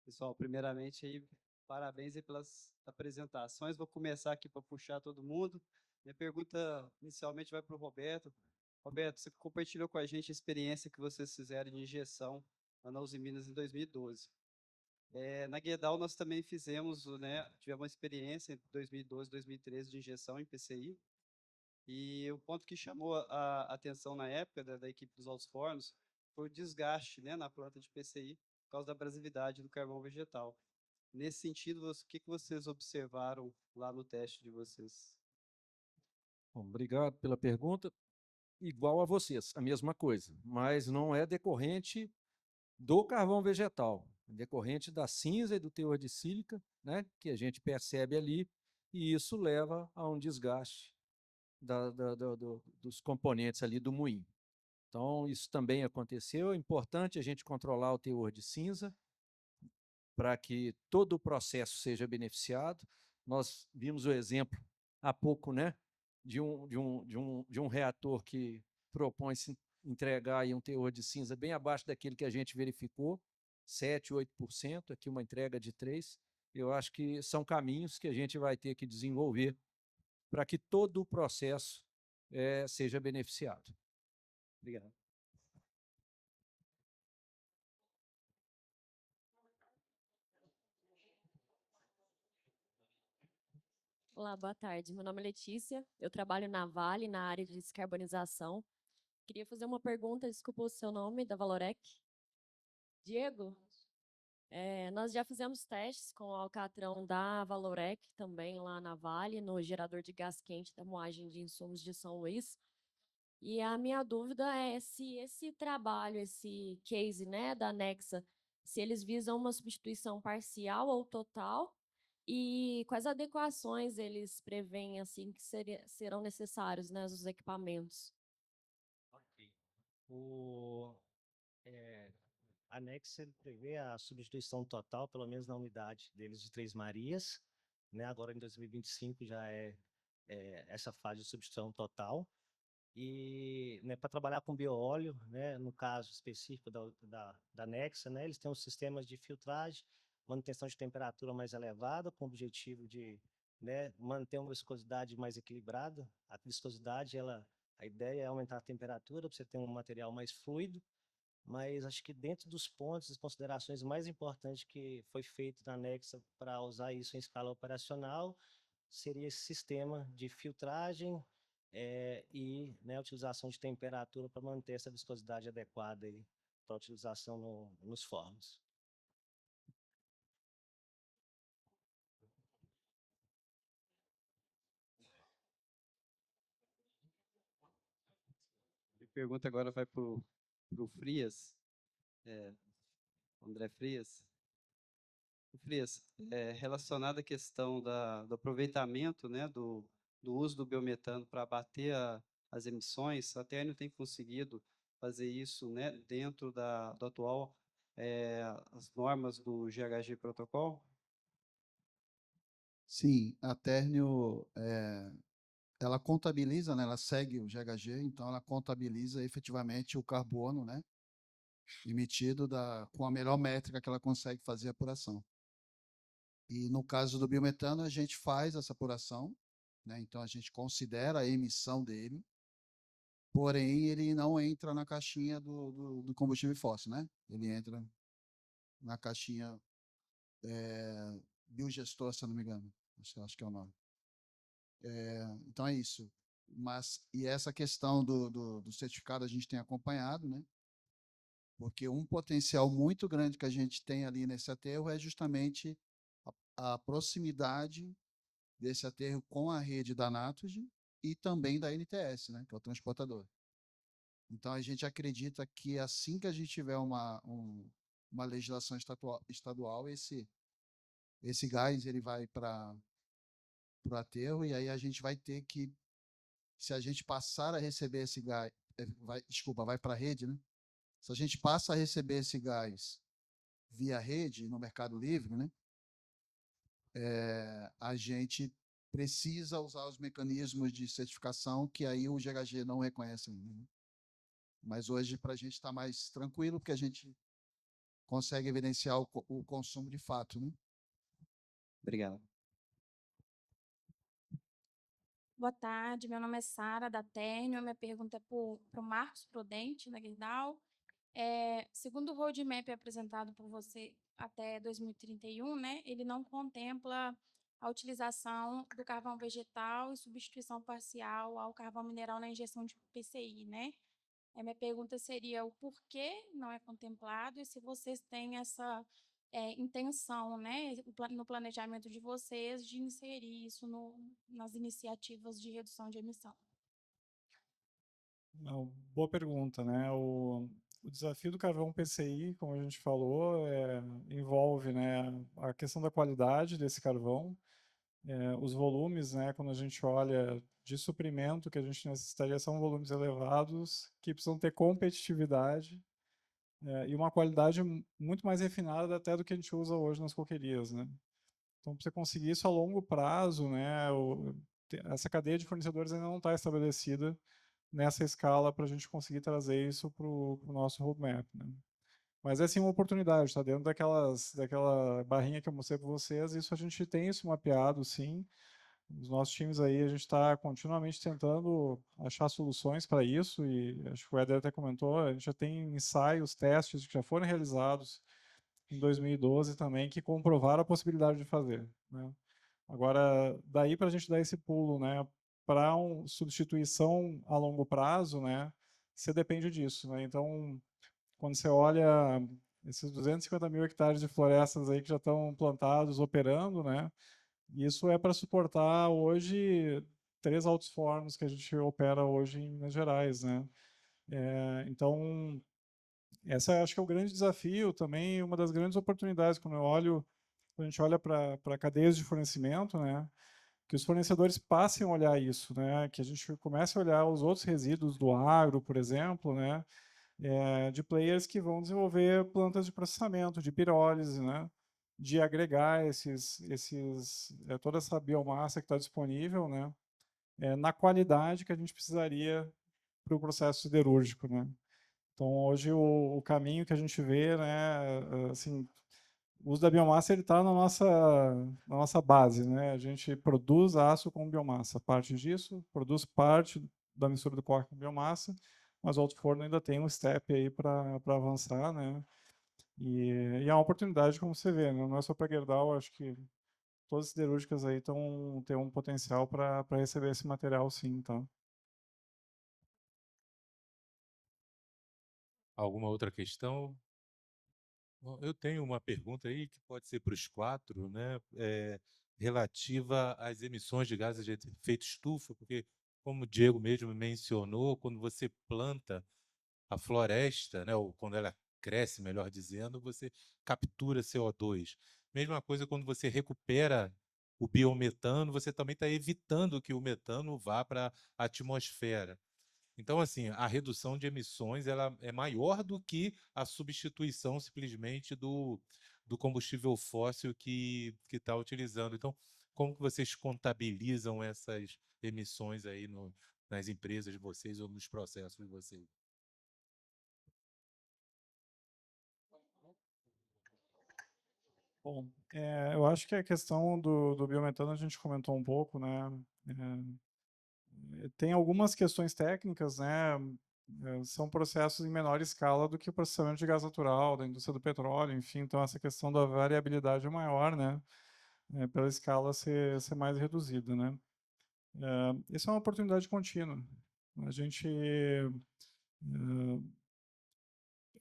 Pessoal, primeiramente aí, parabéns aí pelas apresentações. Vou começar aqui para puxar todo mundo. Minha pergunta inicialmente vai para o Roberto. Roberto, você compartilhou com a gente a experiência que vocês fizeram de injeção na Uzi Minas em 2012. Na Gerdau nós também fizemos, né, tivemos uma experiência em 2012, 2013 de injeção em PCI. E o ponto que chamou a atenção na época da equipe dos altos fornos foi o desgaste, né, na planta de PCI por causa da abrasividade do carvão vegetal. Nesse sentido, o que vocês observaram lá no teste de vocês? Bom, obrigado pela pergunta. Igual a vocês, a mesma coisa, mas não é decorrente do carvão vegetal, é decorrente da cinza e do teor de sílica, né, que a gente percebe ali, e isso leva a um desgaste dos componentes ali do moinho. Então, isso também aconteceu. É importante a gente controlar o teor de cinza para que todo o processo seja beneficiado. Nós vimos o exemplo há pouco, né, de um reator que propõe-se entregar aí um teor de cinza bem abaixo daquele que a gente verificou, 7, 8%, aqui uma entrega de 3%. Eu acho que são caminhos que a gente vai ter que desenvolver para que todo o processo seja beneficiado. Obrigado. Olá, boa tarde. Meu nome é Letícia, eu trabalho na Vale, na área de descarbonização. Queria fazer uma pergunta, desculpa o seu nome, da Valorec. Diego? Nós já fizemos testes com o alcatrão da Valorec, também lá na Vale, no gerador de gás quente da moagem de insumos de São Luís. E a minha dúvida é se esse trabalho, esse case, né, da Nexa, se eles visam uma substituição parcial ou total, e quais adequações eles preveem assim que serão necessários, né, os equipamentos? Ok. A Nexa ele prevê a substituição total, pelo menos na unidade deles de Três Marias, né? Agora em 2025 já é essa fase de substituição total. E, né, para trabalhar com bioóleo, né, no caso específico da Nexa, né, eles têm um sistema de filtragem, manutenção de temperatura mais elevada, com o objetivo de, né, manter uma viscosidade mais equilibrada. A viscosidade, a ideia é aumentar a temperatura para você ter um material mais fluido, mas acho que dentro dos pontos, as considerações mais importantes que foi feito na Nexa para usar isso em escala operacional seria esse sistema de filtragem e, né, a utilização de temperatura para manter essa viscosidade adequada para a utilização nos fornos. A pergunta agora vai para o Frias, André Frias. Frias, relacionada à questão do aproveitamento, né, do uso do biometano para abater as emissões, a Ternium tem conseguido fazer isso, né, dentro do atual, as normas do GHG Protocol? Sim, a Ternium, ela contabiliza, né, ela segue o GHG, então ela contabiliza efetivamente o carbono, né, emitido com a melhor métrica que ela consegue fazer a apuração. E no caso do biometano, a gente faz essa apuração, né, então a gente considera a emissão dele, porém ele não entra na caixinha do combustível fóssil, né? Ele entra na caixinha biogestor, se eu não me engano, acho que é o nome. Então é isso. E essa questão do certificado a gente tem acompanhado, né? Porque um potencial muito grande que a gente tem ali nesse aterro é justamente a proximidade desse aterro com a rede da Naturgy e também da NTS, né, que é o transportador. Então, a gente acredita que assim que a gente tiver uma legislação estadual, esse gás ele vai para o aterro, e aí a gente vai ter que, se a gente passar a receber esse gás, vai para a rede, né? Se a gente passa a receber esse gás via rede, no Mercado Livre, né, a gente precisa usar os mecanismos de certificação que aí o GHG não reconhece ainda, né? Mas hoje, para a gente está mais tranquilo, porque a gente consegue evidenciar o consumo de fato, né? Obrigado. Boa tarde, meu nome é Sara, da Ternium. Minha pergunta é para o Marcos Prudente, da Gerdau. Segundo o roadmap apresentado por você até 2031, né, ele não contempla a utilização do carvão vegetal e substituição parcial ao carvão mineral na injeção de PCI, né? Minha pergunta seria o porquê não é contemplado e se vocês têm essa intenção, né, no planejamento de vocês, de inserir isso nas iniciativas de redução de emissão. Boa pergunta, né? O desafio do carvão PCI, como a gente falou, envolve, né, a questão da qualidade desse carvão, os volumes, né, quando a gente olha de suprimento que a gente necessitaria, são volumes elevados que precisam ter competitividade e uma qualidade muito mais refinada até do que a gente usa hoje nas coquerias, né? Então, para você conseguir isso a longo prazo, né, essa cadeia de fornecedores ainda não está estabelecida nessa escala para a gente conseguir trazer isso para o nosso roadmap, né? Mas é sim uma oportunidade, está dentro daquela barrinha que eu mostrei para vocês, isso a gente tem isso mapeado, sim. Os nossos times aí, a gente está continuamente tentando achar soluções para isso, e acho que o Éder até comentou, a gente já tem ensaios, testes que já foram realizados em 2012 também, que comprovaram a possibilidade de fazer, né? Agora, daí para a gente dar esse pulo, né, para uma substituição a longo prazo, né, você depende disso, né? Então, quando você olha esses 250 mil hectares de florestas aí que já estão plantados, operando, né, isso é para suportar hoje 3 altos fornos que a gente opera hoje em Minas Gerais, né? Então, essa acho que é o grande desafio também, uma das grandes oportunidades quando a gente olha para cadeias de fornecimento, né? Que os fornecedores passem a olhar isso, né? Que a gente comece a olhar os outros resíduos do agro, por exemplo, né? De players que vão desenvolver plantas de processamento, de pirólise, né? De agregar toda essa biomassa que está disponível, né? Na qualidade que a gente precisaria para o processo siderúrgico, né? Então, hoje, o caminho que a gente vê, né, assim, o uso da biomassa está na nossa base, né? A gente produz aço com biomassa. Parte disso, produz parte da mistura do coque com biomassa, mas o alto forno ainda tem um step aí para avançar, né? E é uma oportunidade, como você vê, né? Não é só para Gerdau, acho que todas as siderúrgicas aí têm um potencial para receber esse material, sim, tá? Alguma outra questão? Bom, eu tenho uma pergunta aí que pode ser para os 4, né, relativa às emissões de gases de efeito estufa, porque, como o Diego mesmo mencionou, quando você planta a floresta, né, ou quando ela cresce, melhor dizendo, você captura CO2. Mesma coisa quando você recupera o biometano, você também está evitando que o metano vá para a atmosfera. Então, assim, a redução de emissões ela é maior do que a substituição simplesmente do combustível fóssil que está utilizando. Então, como que vocês contabilizam essas emissões aí nas empresas de vocês ou nos processos de vocês? Bom, eu acho que a questão do biometano a gente comentou um pouco, né? Tem algumas questões técnicas, né? São processos em menor escala do que o processamento de gás natural, da indústria do petróleo, enfim. Então, essa questão da variabilidade é maior, né? Pela escala ser mais reduzida, né? Isso é uma oportunidade contínua. A gente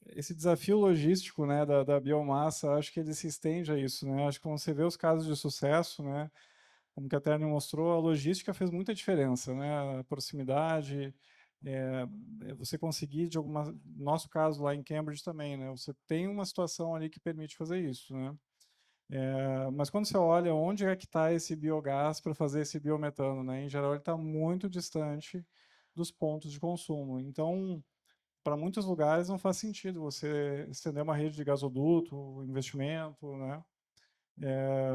esse desafio logístico, né, da biomassa, acho que ele se estende a isso, né? Acho que quando você vê os casos de sucesso, né, como que a Terni mostrou, a logística fez muita diferença, né? A proximidade, você conseguir nosso caso lá em Cambridge também, né? Você tem uma situação ali que permite fazer isso, né? Mas quando você olha onde é que está esse biogás para fazer esse biometano, né? Em geral, ele está muito distante dos pontos de consumo. Então, para muitos lugares não faz sentido você estender uma rede de gasoduto, investimento, né?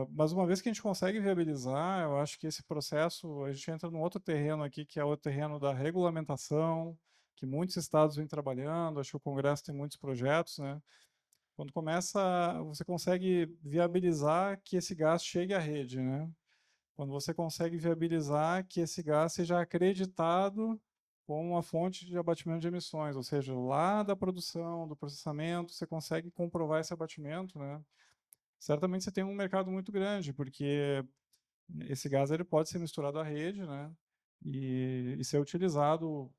Mas uma vez que a gente consegue viabilizar, eu acho que esse processo, a gente entra num outro terreno aqui, que é o terreno da regulamentação, que muitos estados vêm trabalhando, acho que o Congresso tem muitos projetos, né? Quando começa, você consegue viabilizar que esse gás chegue à rede, né? Quando você consegue viabilizar que esse gás seja acreditado como uma fonte de abatimento de emissões, ou seja, lá da produção, do processamento, você consegue comprovar esse abatimento, né? Certamente você tem um mercado muito grande, porque esse gás ele pode ser misturado à rede, né? E ser utilizado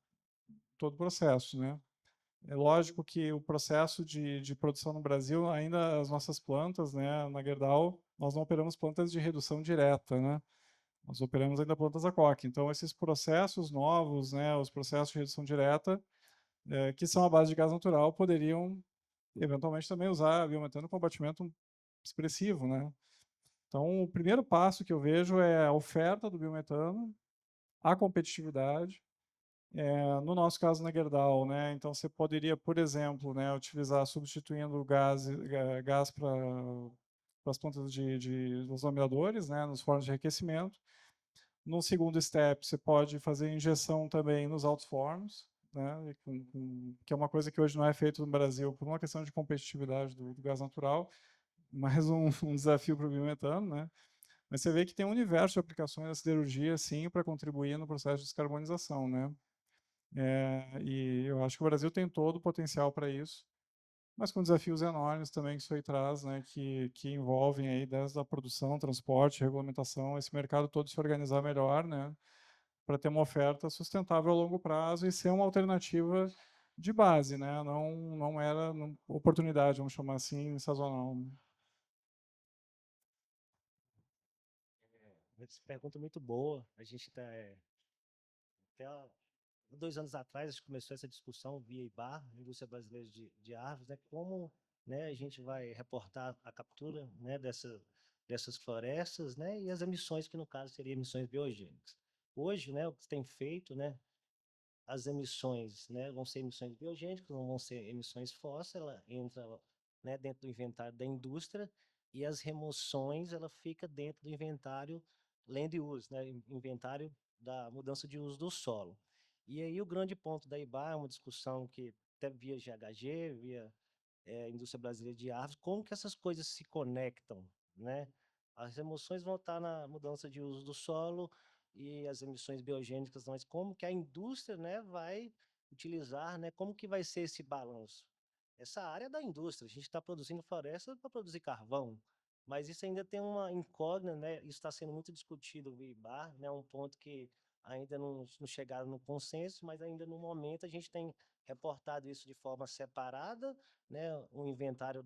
todo o processo, né? É lógico que o processo de produção no Brasil, ainda as nossas plantas, né, na Gerdau, nós não operamos plantas de redução direta, né? Nós operamos ainda plantas a coque. Então, esses processos novos, né, os processos de redução direta, que são à base de gás natural, poderiam, eventualmente, também usar biometano com abatimento expressivo, né? Então, o primeiro passo que eu vejo é a oferta do biometano, a competitividade. No nosso caso, na Gerdau, né? Então, você poderia, por exemplo, né, utilizar, substituindo gás para as plantas dos laminadores, né, nos fornos de enriquecimento. No segundo step, você pode fazer injeção também nos altos fornos, né, que é uma coisa que hoje não é feito no Brasil por uma questão de competitividade do gás natural, mais um desafio para o biometano, né? Mas você vê que tem um universo de aplicações da siderurgia, sim, para contribuir no processo de descarbonização, né? E eu acho que o Brasil tem todo o potencial para isso, mas com desafios enormes também que isso aí traz, né, que envolvem aí desde a produção, transporte, regulamentação, esse mercado todo se organizar melhor, né, para ter uma oferta sustentável a longo prazo e ser uma alternativa de base, né, não era oportunidade, vamos chamar assim, sazonal. Essa pergunta é muito boa. A gente está até 2 anos atrás a gente começou essa discussão via IBAR, Indústria Brasileira de Árvores, né? Como, né, a gente vai reportar a captura, né, dessas florestas, né, e as emissões que no caso seriam emissões biogênicas. Hoje, né, o que se tem feito, né, as emissões, né, vão ser emissões biogênicas, não vão ser emissões fósseis, ela entra, né, dentro do inventário da indústria, e as remoções ela fica dentro do inventário land use, né, inventário da mudança de uso do solo. E aí o grande ponto da IBA é uma discussão que até via GHG, via Indústria Brasileira de Árvores, como que essas coisas se conectam, né? As emoções vão estar na mudança de uso do solo e as emissões biogênicas, mas como que a indústria, né, vai utilizar, né, como que vai ser esse balanço? Essa área é da indústria, a gente está produzindo floresta para produzir carvão, mas isso ainda tem uma incógnita, né? Isso está sendo muito discutido no IBAR, né? Um ponto que ainda não chegaram no consenso, mas ainda no momento a gente tem reportado isso de forma separada, né, o inventário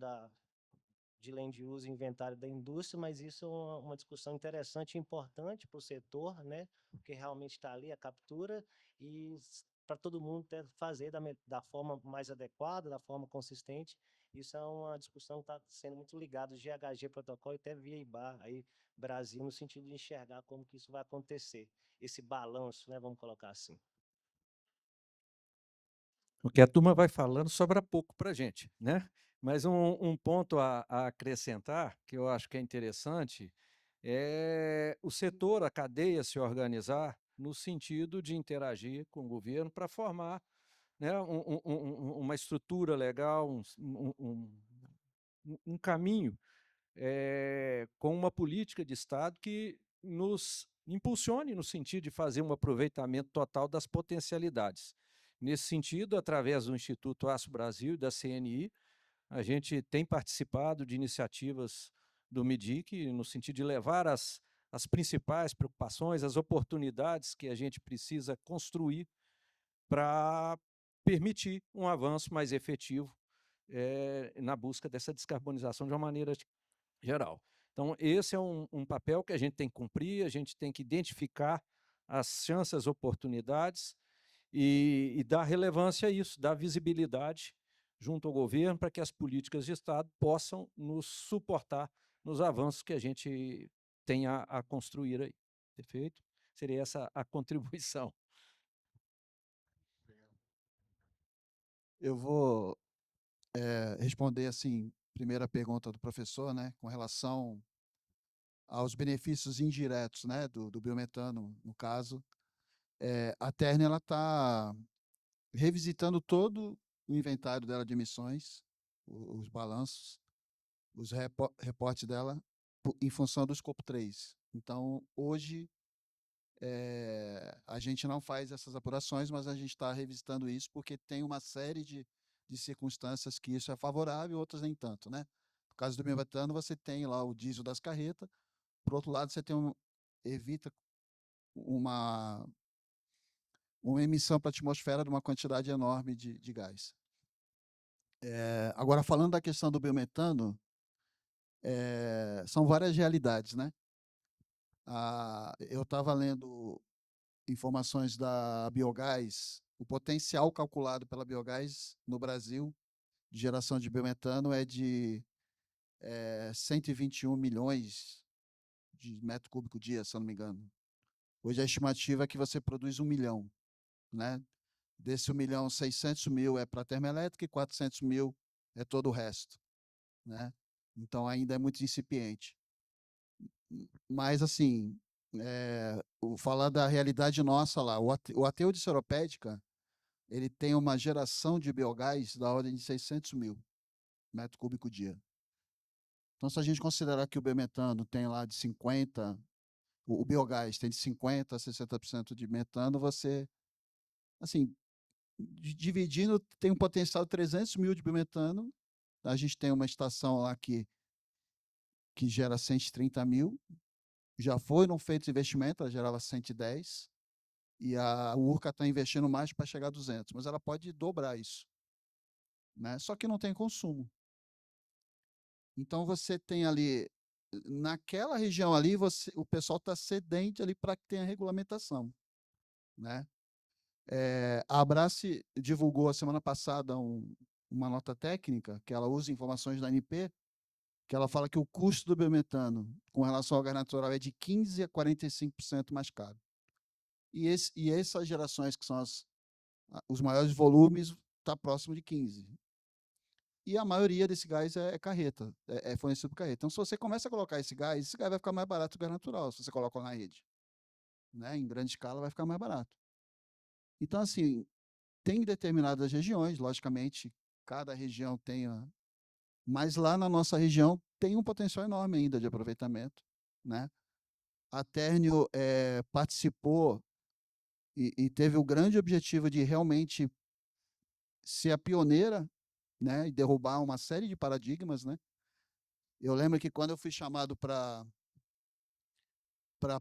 de land use e inventário da indústria, mas isso é uma discussão interessante e importante para o setor, né, porque realmente está ali a captura e para todo mundo fazer da forma mais adequada, da forma consistente. Isso é uma discussão que está sendo muito ligada ao GHG protocolo e até via IBAR, aí, Brasil, no sentido de enxergar como que isso vai acontecer, esse balanço, né, vamos colocar assim. O que a turma vai falando sobra pouco para a gente, né? Mas um ponto a acrescentar, que eu acho que é interessante, é o setor, a cadeia se organizar no sentido de interagir com o governo para formar, né, uma estrutura legal, um caminho com uma política de Estado que nos impulsione no sentido de fazer um aproveitamento total das potencialidades. Nesse sentido, através do Instituto Aço Brasil e da CNI, a gente tem participado de iniciativas do MIDIC no sentido de levar as principais preocupações, as oportunidades que a gente precisa construir para permitir um avanço mais efetivo na busca dessa descarbonização de uma maneira geral. Então, esse é um papel que a gente tem que cumprir, a gente tem que identificar as chances, as oportunidades e dar relevância a isso, dar visibilidade junto ao governo para que as políticas de Estado possam nos suportar nos avanços que a gente tem a construir aí. Perfeito? Seria essa a contribuição. Eu vou responder assim, primeira pergunta do professor, né, com relação aos benefícios indiretos, né, do biometano, no caso. A Terna ela está revisitando todo o inventário dela de emissões, os balanços, os reportes dela, em função do escopo 3. Então, hoje, a gente não faz essas apurações, mas a gente está revisitando isso porque tem uma série de circunstâncias que isso é favorável, outras nem tanto, né? No caso do biometano, você tem lá o diesel das carretas, por outro lado, você tem evita uma emissão para a atmosfera de uma quantidade enorme de gás. Agora, falando da questão do biometano, são várias realidades, né? Eu estava lendo informações da Biogás, o potencial calculado pela Biogás no Brasil de geração de biometano é de 121 milhões de metro cúbico dia, se eu não me engano. Hoje a estimativa é que você produz 1 milhão, né? Desse 1 milhão, 600 mil é para termoelétrica e 400 mil é todo o resto, né? Então ainda é muito incipiente. Mas assim, falar da realidade nossa lá, o aterro de Seropédica, ele tem uma geração de biogás da ordem de 600 mil metros cúbicos dia. Então, se a gente considerar que o biometano tem lá de 50, o biogás tem de 50% a 60% de metano, você, assim, dividindo, tem um potencial de 300 mil de biometano. A gente tem uma estação lá que gera 130 mil. Já foram feitos investimentos, ela gerava 110. E a URCA está investindo mais para chegar a 200, mas ela pode dobrar isso, né? Só que não tem consumo. Então você tem ali, naquela região ali, o pessoal está sedente ali para que tenha regulamentação, né? A Abrace divulgou a semana passada uma nota técnica que ela usa informações da ANP, que ela fala que o custo do biometano com relação ao gás natural é de 15% a 45% mais caro. E essas gerações que são os maiores volumes está próximo de 15%. E a maioria desse gás é carreta, é fornecido por carreta. Então, se você começa a colocar esse gás vai ficar mais barato que o gás natural, se você coloca na rede. Né? Em grande escala, vai ficar mais barato. Então, assim, tem determinadas regiões, logicamente, cada região tem. Mas lá na nossa região tem um potencial enorme ainda de aproveitamento. Né? A Térnio participou e teve o grande objetivo de realmente ser a pioneira, né, e derrubar uma série de paradigmas, né? Eu lembro que quando eu fui chamado para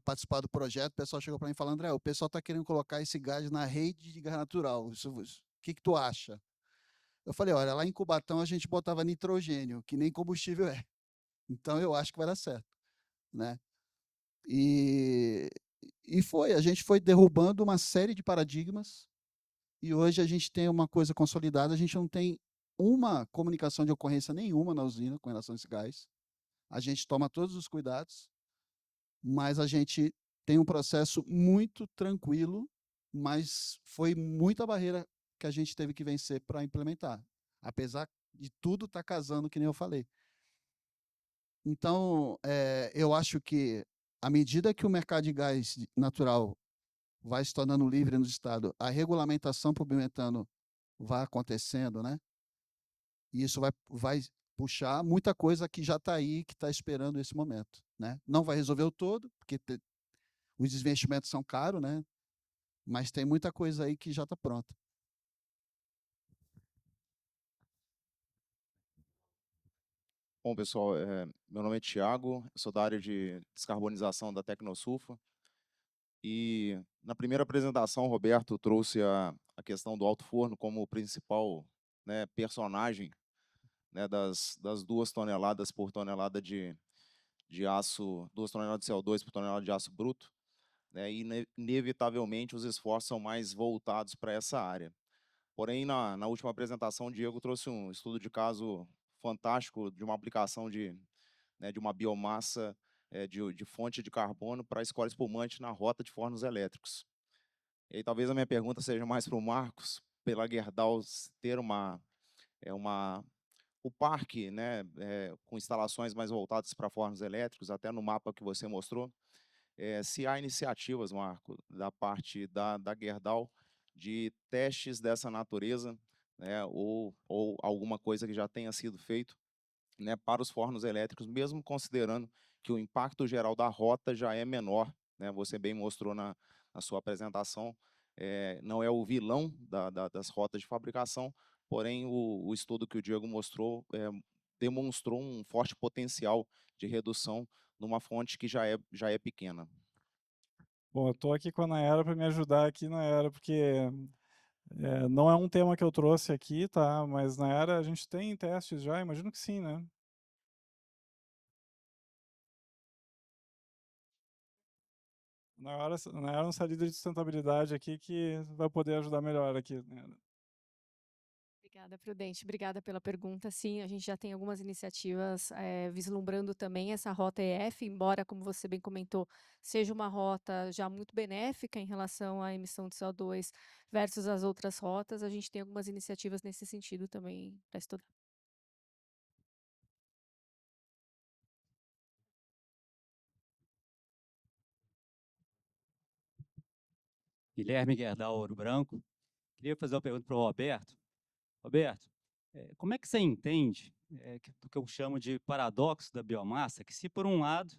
participar do projeto, o pessoal chegou para mim e falou: André, o pessoal está querendo colocar esse gás na rede de gás natural. O que tu acha? Eu falei: olha, lá em Cubatão a gente botava nitrogênio, que nem combustível é. Então eu acho que vai dar certo, né? E a gente foi derrubando uma série de paradigmas e hoje a gente tem uma coisa consolidada, a gente não tem uma comunicação de ocorrência nenhuma na usina com relação a esse gás. A gente toma todos os cuidados, mas a gente tem um processo muito tranquilo, mas foi muita barreira que a gente teve que vencer para implementar, apesar de tudo estar casando, que nem eu falei. Então, eu acho que, à medida que o mercado de gás natural vai se tornando livre no Estado, a regulamentação para o biometano vai acontecendo, né? E isso vai puxar muita coisa que já está aí, que está esperando esse momento. Né? Não vai resolver o todo, porque os investimentos são caros, né? Mas tem muita coisa aí que já está pronta. Bom, pessoal, meu nome é Tiago, sou da área de descarbonização da Tecnosulfa. E na primeira apresentação, o Roberto trouxe a questão do alto forno como principal, né, personagem, né, das 2 toneladas por tonelada de aço, 2 toneladas de CO2 por tonelada de aço bruto. Né, e inevitavelmente os esforços são mais voltados para essa área. Porém, na última apresentação, o Diego trouxe um estudo de caso fantástico de uma aplicação de uma biomassa de fonte de carbono para escola espumante na rota de fornos elétricos. E aí, talvez a minha pergunta seja mais para o Marcos, pela Gerdau ter o parque, né, com instalações mais voltadas para fornos elétricos, até no mapa que você mostrou, se há iniciativas, Marco, da parte da Gerdau de testes dessa natureza, né, ou alguma coisa que já tenha sido feito, né, para os fornos elétricos, mesmo considerando que o impacto geral da rota já é menor, né, você bem mostrou na sua apresentação, não é o vilão das rotas de fabricação, porém o estudo que o Diego mostrou demonstrou um forte potencial de redução numa fonte que já é pequena. Bom, eu estou aqui com a Nayara para me ajudar aqui, Nayara, porque não é um tema que eu trouxe aqui, tá? Mas, Nayara, a gente tem testes já? Imagino que sim, né? Nayara é nossa líder de sustentabilidade aqui que vai poder ajudar melhor aqui, Nayara. Obrigada, Prudente. Obrigada pela pergunta. Sim, a gente já tem algumas iniciativas vislumbrando também essa rota EF, embora, como você bem comentou, seja uma rota já muito benéfica em relação à emissão de CO2 versus as outras rotas, a gente tem algumas iniciativas nesse sentido também para estudar. Guilherme Gerdau, Ouro Branco. Queria fazer uma pergunta para o Roberto. Roberto, como é que você entende do que eu chamo de paradoxo da biomassa? Que se, por um lado,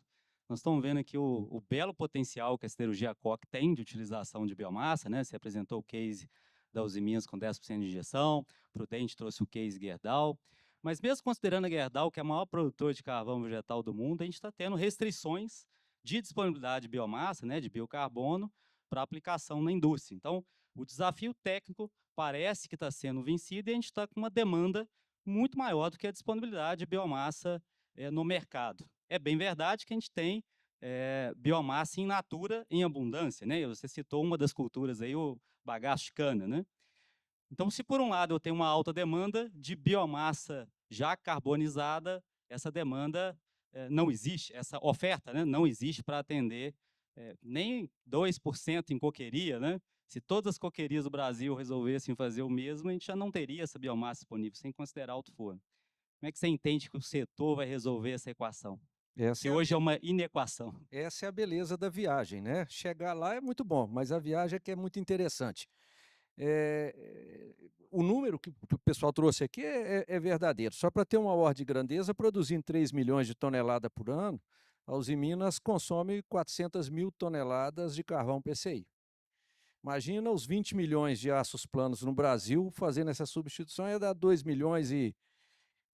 nós estamos vendo aqui o belo potencial que a siderurgia Koch tem de utilização de biomassa, né? Você apresentou o case da Uzi Minas com 10% de injeção, o Prudente trouxe o case Gerdau, mas mesmo considerando a Gerdau, que é a maior produtora de carvão vegetal do mundo, a gente está tendo restrições de disponibilidade de biomassa, né, de biocarbono, para aplicação na indústria. Então, o desafio técnico parece que está sendo vencido e a gente está com uma demanda muito maior do que a disponibilidade de biomassa no mercado. É bem verdade que a gente tem biomassa in natura em abundância, né? Você citou uma das culturas aí, o bagaço de cana, né? Então, se por um lado eu tenho uma alta demanda de biomassa já carbonizada, essa demanda não existe, essa oferta, né, não existe para atender nem 2% em coqueria, né? Se todas as coquerias do Brasil resolvessem fazer o mesmo, a gente já não teria essa biomassa disponível, sem considerar alto forno. Como é que você entende que o setor vai resolver essa equação? Essa Que é a hoje é uma inequação. Essa é a beleza da viagem, né? Chegar lá é muito bom, mas a viagem é que é muito interessante. O número que o pessoal trouxe aqui é verdadeiro. Só para ter uma ordem de grandeza, produzindo 3 milhões de toneladas por ano, a Uzi Minas consome 400 mil toneladas de carvão PCI. Imagina os 20 milhões de aços planos no Brasil, fazendo essa substituição, ia dar 2 milhões e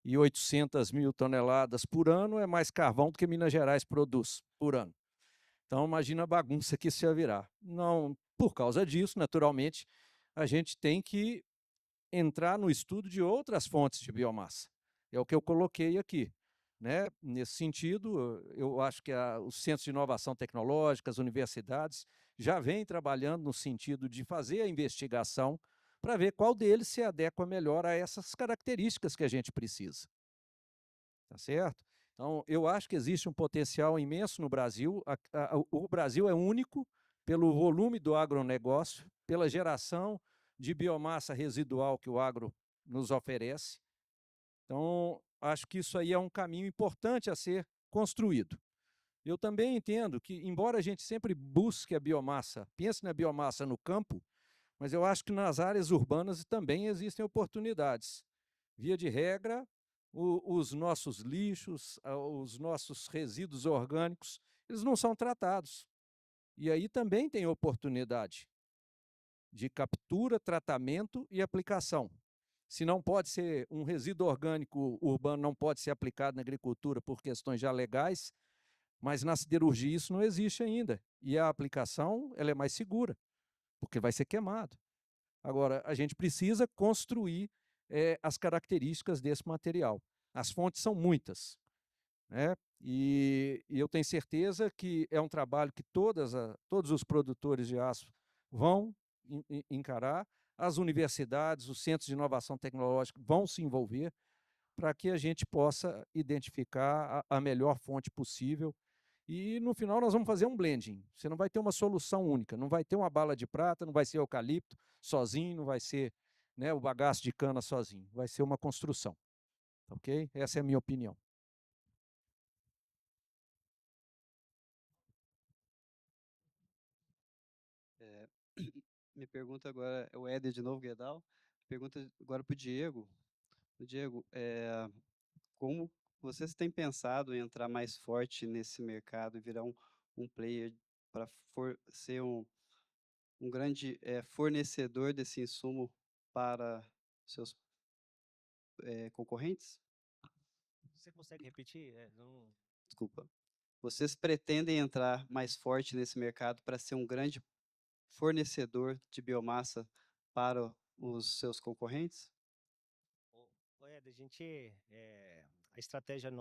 800 mil toneladas por ano, é mais carvão do que Minas Gerais produz por ano. Então, imagina a bagunça que isso ia virar. Não, por causa disso, naturalmente, a gente tem que entrar no estudo de outras fontes de biomassa. É o que eu coloquei aqui. Né? Nesse sentido, eu acho que os centros de inovação tecnológica, as universidades, já vêm trabalhando no sentido de fazer a investigação para ver qual deles se adequa melhor a essas características que a gente precisa. Tá certo? Então, eu acho que existe um potencial imenso no Brasil. O Brasil é único pelo volume do agronegócio, pela geração de biomassa residual que o agro nos oferece. Então, acho que isso aí é um caminho importante a ser construído. Eu também entendo que, embora a gente sempre busque a biomassa, pense na biomassa no campo, mas eu acho que nas áreas urbanas também existem oportunidades. Via de regra, os nossos lixos, os nossos resíduos orgânicos, eles não são tratados. E aí também tem oportunidade de captura, tratamento e aplicação. Se não pode ser um resíduo orgânico urbano, não pode ser aplicado na agricultura por questões já legais, mas na siderurgia isso não existe ainda. E a aplicação ela é mais segura, porque vai ser queimado. Agora, a gente precisa construir as características desse material. As fontes são muitas, né? E eu tenho certeza que é um trabalho que todos os produtores de aço vão encarar, as universidades, os centros de inovação tecnológica vão se envolver para que a gente possa identificar a melhor fonte possível. E, no final, nós vamos fazer um blending. Você não vai ter uma solução única, não vai ter uma bala de prata, não vai ser eucalipto sozinho, não vai ser, né, o bagaço de cana sozinho. Vai ser uma construção. Ok? Essa é a minha opinião. Minha pergunta agora é o Éder de novo, Guedal. Pergunta agora para o Diego. Diego, como vocês têm pensado em entrar mais forte nesse mercado e virar um player para ser um grande fornecedor desse insumo para seus concorrentes? Você consegue repetir? Desculpa. Vocês pretendem entrar mais forte nesse mercado para ser um grande fornecedor de biomassa para os seus concorrentes? A gente, a estratégia...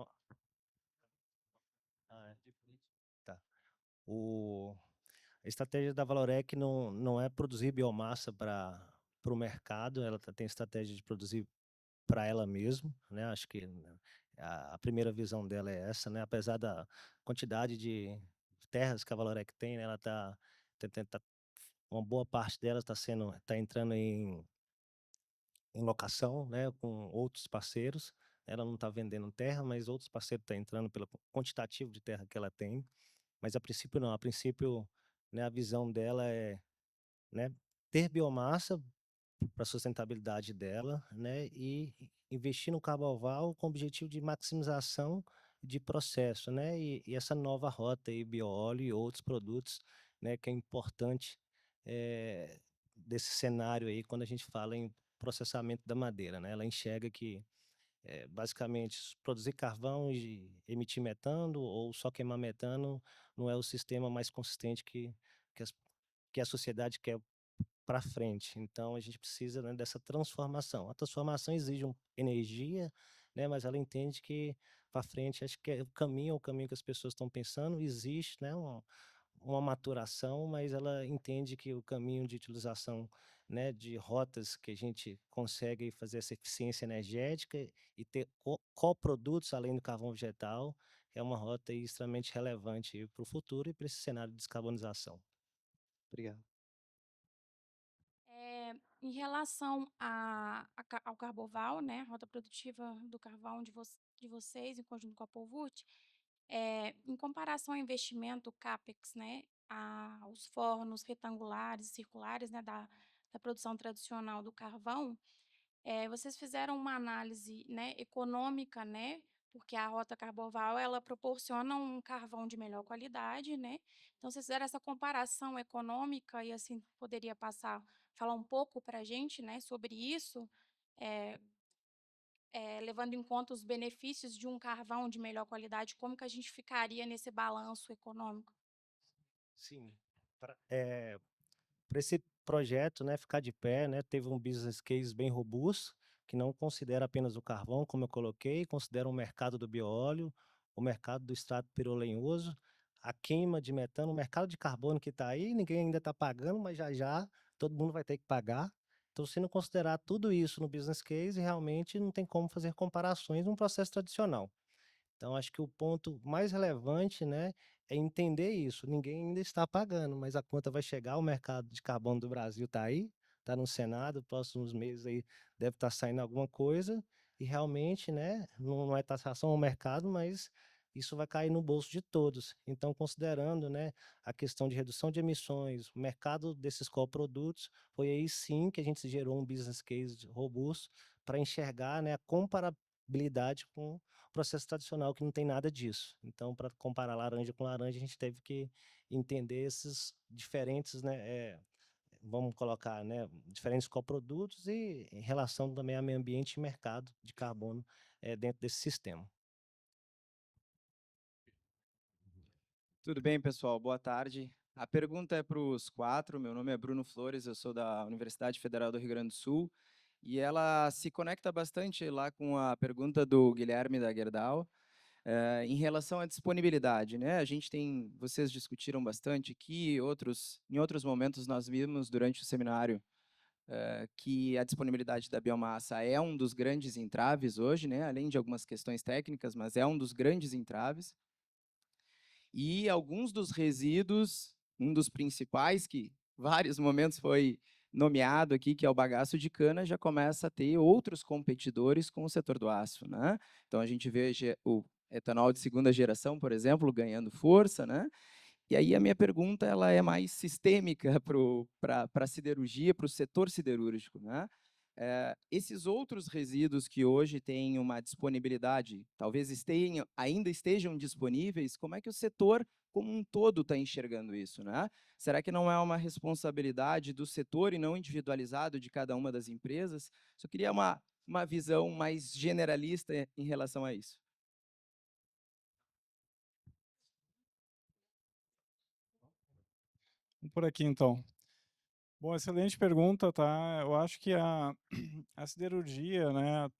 Tá. A estratégia da Valorec não é produzir biomassa para o mercado, ela tem estratégia de produzir para ela mesma, né? Acho que a primeira visão dela é essa, né? Apesar da quantidade de terras que a Valorec tem, né? Ela uma boa parte delas está entrando em locação, né? Com outros parceiros. Ela não está vendendo terra, mas outros parceiros estão entrando pelo quantitativo de terra que ela tem. Mas a princípio não, a princípio, né, a visão dela é né, ter biomassa para a sustentabilidade dela, né, e investir no carboval com o objetivo de maximização de processo, né, e essa nova rota aí, bióleo e outros produtos, né, que é importante, desse cenário aí quando a gente fala em processamento da madeira, né, ela enxerga que, basicamente, produzir carvão e emitir metano ou só queimar metano não é o sistema mais consistente que as que a sociedade quer para frente. Então a gente precisa, né, dessa transformação. A transformação exige energia, né, mas ela entende que para frente acho que é o caminho que as pessoas estão pensando. Existe, né, uma maturação, mas ela entende que o caminho de utilização, né, de rotas que a gente consegue fazer essa eficiência energética e ter coprodutos além do carvão vegetal é uma rota aí extremamente relevante para o futuro e para esse cenário de descarbonização. Obrigado. Em relação ao Carboval, né, a rota produtiva do carvão de vocês, em conjunto com a Polvurt, em comparação ao investimento CAPEX, né, aos fornos retangulares e circulares, né, da produção tradicional do carvão, vocês fizeram uma análise, né, econômica, né, porque a rota Carboval ela proporciona um carvão de melhor qualidade, né? Então vocês fizeram essa comparação econômica e assim poderia falar um pouco para a gente, né, sobre isso, eh levando em conta os benefícios de um carvão de melhor qualidade, como que a gente ficaria nesse balanço econômico? Sim, para esse projeto, né, ficar de pé, né, teve um business case bem robusto, que não considera apenas o carvão, como eu coloquei, considera o mercado do bióleo, o mercado do extrato pirolenhoso, a queima de metano, o mercado de carbono que está aí, ninguém ainda está pagando, mas já já todo mundo vai ter que pagar. Então, se não considerar tudo isso no business case, realmente não tem como fazer comparações num processo tradicional. Então, acho que o ponto mais relevante, né, é entender isso. Ninguém ainda está pagando, mas a conta vai chegar, o mercado de carbono do Brasil está aí, está no Senado, próximos meses aí deve estar saindo alguma coisa, e realmente, né, não é taxação ao mercado, mas isso vai cair no bolso de todos. Então, considerando, né, a questão de redução de emissões, o mercado desses coprodutos, foi aí sim que a gente gerou um business case robusto para enxergar, né, a comparabilidade com processo tradicional que não tem nada disso. Então, para comparar laranja com laranja, a gente teve que entender esses diferentes, né, vamos colocar, né, diferentes coprodutos e em relação também ao meio ambiente e mercado de carbono dentro desse sistema. Tudo bem, pessoal? Boa tarde. A pergunta é para os quatro. Meu nome é Bruno Flores, eu sou da Universidade Federal do Rio Grande do Sul, e ela se conecta bastante lá com a pergunta do Guilherme da Gerdau, em relação à disponibilidade, né? A gente tem, vocês discutiram bastante aqui, em outros momentos nós vimos durante o seminário que a disponibilidade da biomassa é um dos grandes entraves hoje, né? Além de algumas questões técnicas, mas é um dos grandes entraves. E alguns dos resíduos, um dos principais, que vários momentos foi nomeado aqui, que é o bagaço de cana, já começa a ter outros competidores com o setor do aço, né? Então a gente vê o etanol de segunda geração, por exemplo, ganhando força, né? E aí a minha pergunta ela é mais sistêmica para a siderurgia, para o setor siderúrgico, né? Esses outros resíduos que hoje têm uma disponibilidade, talvez ainda estejam disponíveis, como é que o setor como um todo está enxergando isso, né? Será que não é uma responsabilidade do setor e não individualizado de cada uma das empresas? Só queria uma visão mais generalista em relação a isso. Vamos por aqui, então. Bom, excelente pergunta, tá? Eu acho que a siderurgia, né,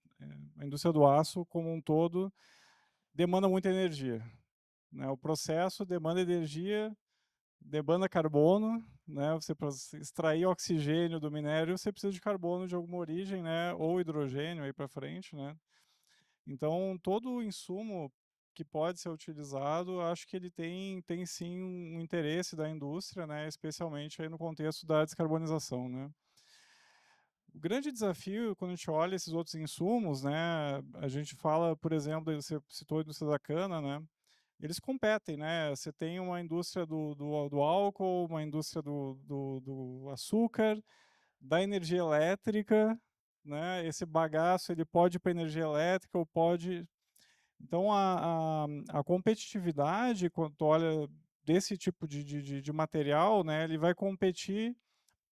a indústria do aço como um todo, demanda muita energia, né? O processo demanda energia, demanda carbono, né? Você para extrair oxigênio do minério, você precisa de carbono de alguma origem, né? Ou hidrogênio aí para frente, né? Então, todo o insumo que pode ser utilizado, acho que ele tem sim um interesse da indústria, né? Especialmente aí no contexto da descarbonização, né? O grande desafio, quando a gente olha esses outros insumos, né, a gente fala, por exemplo, você citou a indústria da cana, né, eles competem, né? Você tem uma indústria do álcool, uma indústria do açúcar, da energia elétrica, né? Esse bagaço ele pode ir para energia elétrica ou pode. Então a competitividade, quando tu olha desse tipo de material, né? Ele vai competir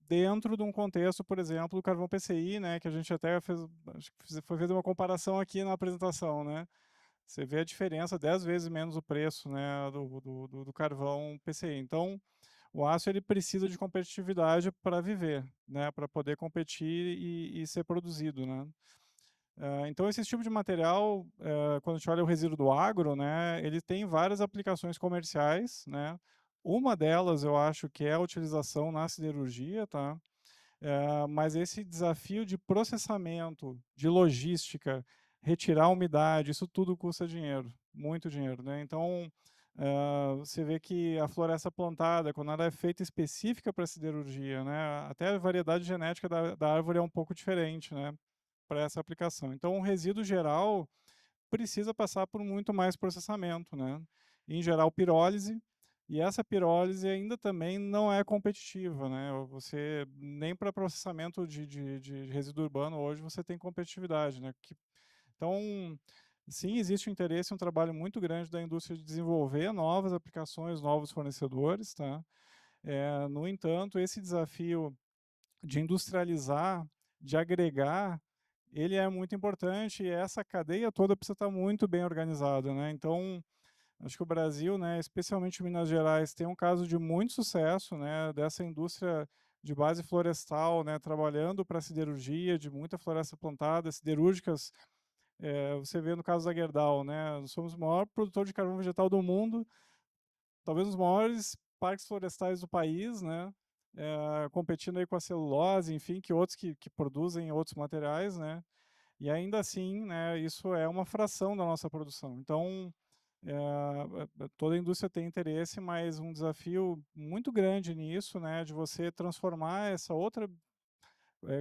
dentro de um contexto, por exemplo, do carvão PCI, né? Que a gente até fez, acho que foi fazer uma comparação aqui na apresentação, né? Você vê a diferença, 10 vezes menos o preço, né, do carvão PCI. Então, o aço ele precisa de competitividade para viver, né, para poder competir e ser produzido, né. Então, esse tipo de material, quando a gente olha o resíduo do agro, né, ele tem várias aplicações comerciais, né. Uma delas, eu acho que é a utilização na siderurgia, tá? Mas esse desafio de processamento, de logística, retirar a umidade, isso tudo custa dinheiro, muito dinheiro, né? Então, você vê que a floresta plantada, quando ela é feita específica para siderurgia, né, até a variedade genética da árvore é um pouco diferente, né, para essa aplicação. Então, o resíduo geral precisa passar por muito mais processamento, né? Em geral, pirólise, e essa pirólise ainda também não é competitiva, né? Você nem para processamento de resíduo urbano hoje você tem competitividade, né? Então, sim, existe um interesse, um trabalho muito grande da indústria de desenvolver novas aplicações, novos fornecedores, tá? No entanto, esse desafio de industrializar, de agregar, ele é muito importante e essa cadeia toda precisa estar muito bem organizada, né? Então, acho que o Brasil, né, especialmente Minas Gerais, tem um caso de muito sucesso, né, dessa indústria de base florestal, né, trabalhando para siderurgia, de muita floresta plantada, siderúrgicas. Você vê no caso da Gerdau, né, nós somos o maior produtor de carvão vegetal do mundo, talvez um dos maiores parques florestais do país, né, competindo aí com a celulose, enfim, que outros que produzem outros materiais, né, e ainda assim, né, isso é uma fração da nossa produção. Então, toda a indústria tem interesse, mas um desafio muito grande nisso, né, de você transformar essa outra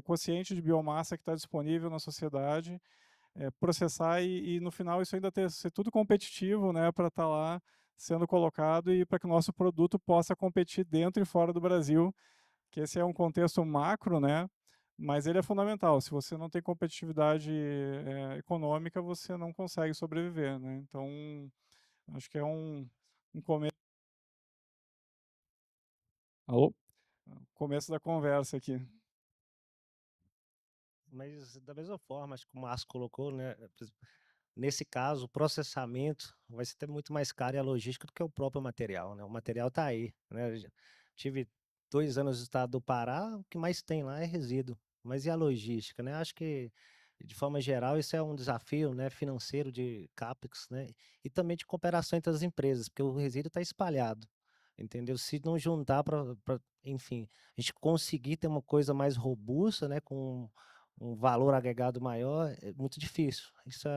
quociente de biomassa que está disponível na sociedade, processar e no final isso ainda ser tudo competitivo, né, para estar lá sendo colocado e para que o nosso produto possa competir dentro e fora do Brasil, que esse é um contexto macro, né, mas ele é fundamental. Se você não tem competitividade econômica, você não consegue sobreviver, né? Então, acho que é um começo. Alô? Começo da conversa aqui. Mas da mesma forma, acho que o Márcio colocou, né, nesse caso, o processamento vai ser até muito mais caro e a logística do que o próprio material, né? O material está aí, né? Eu já tive 2 anos no estado do Pará, o que mais tem lá é resíduo. Mas e a logística, né? Acho que, de forma geral, isso é um desafio, né, financeiro de CAPEX, né? E também de cooperação entre as empresas, porque o resíduo está espalhado, entendeu? Se não juntar para, enfim, a gente conseguir ter uma coisa mais robusta, né, com um valor agregado maior, é muito difícil. Isso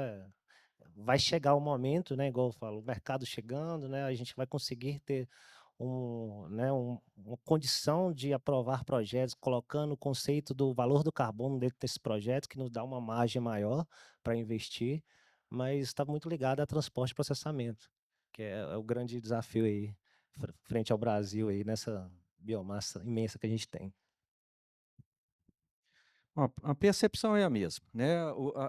vai chegar o momento, né, igual eu falo, o mercado chegando, né, a gente vai conseguir ter né, uma condição de aprovar projetos, colocando o conceito do valor do carbono dentro desse projeto, que nos dá uma margem maior para investir, mas está muito ligado a transporte e processamento, que é o grande desafio aí, frente ao Brasil aí, nessa biomassa imensa que a gente tem. A percepção é a mesma, né?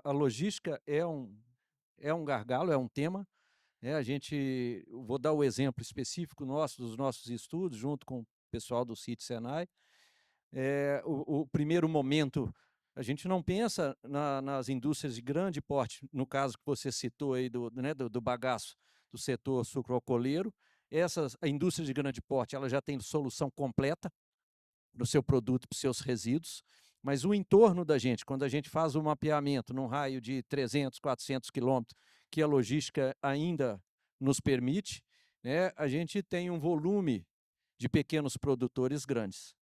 A logística é um gargalo, é um tema, né? Vou dar o exemplo específico dos nossos estudos, junto com o pessoal do CIT Senai. O primeiro momento, a gente não pensa nas indústrias de grande porte, no caso que você citou aí do bagaço do setor sucroalcooleiro. A indústria de grande porte, ela já tem solução completa para o seu produto, para os seus resíduos, mas o entorno da gente, quando a gente faz o mapeamento num raio de 300, 400 quilômetros, que a logística ainda nos permite, né, a gente tem um volume de pequenos produtores grandes.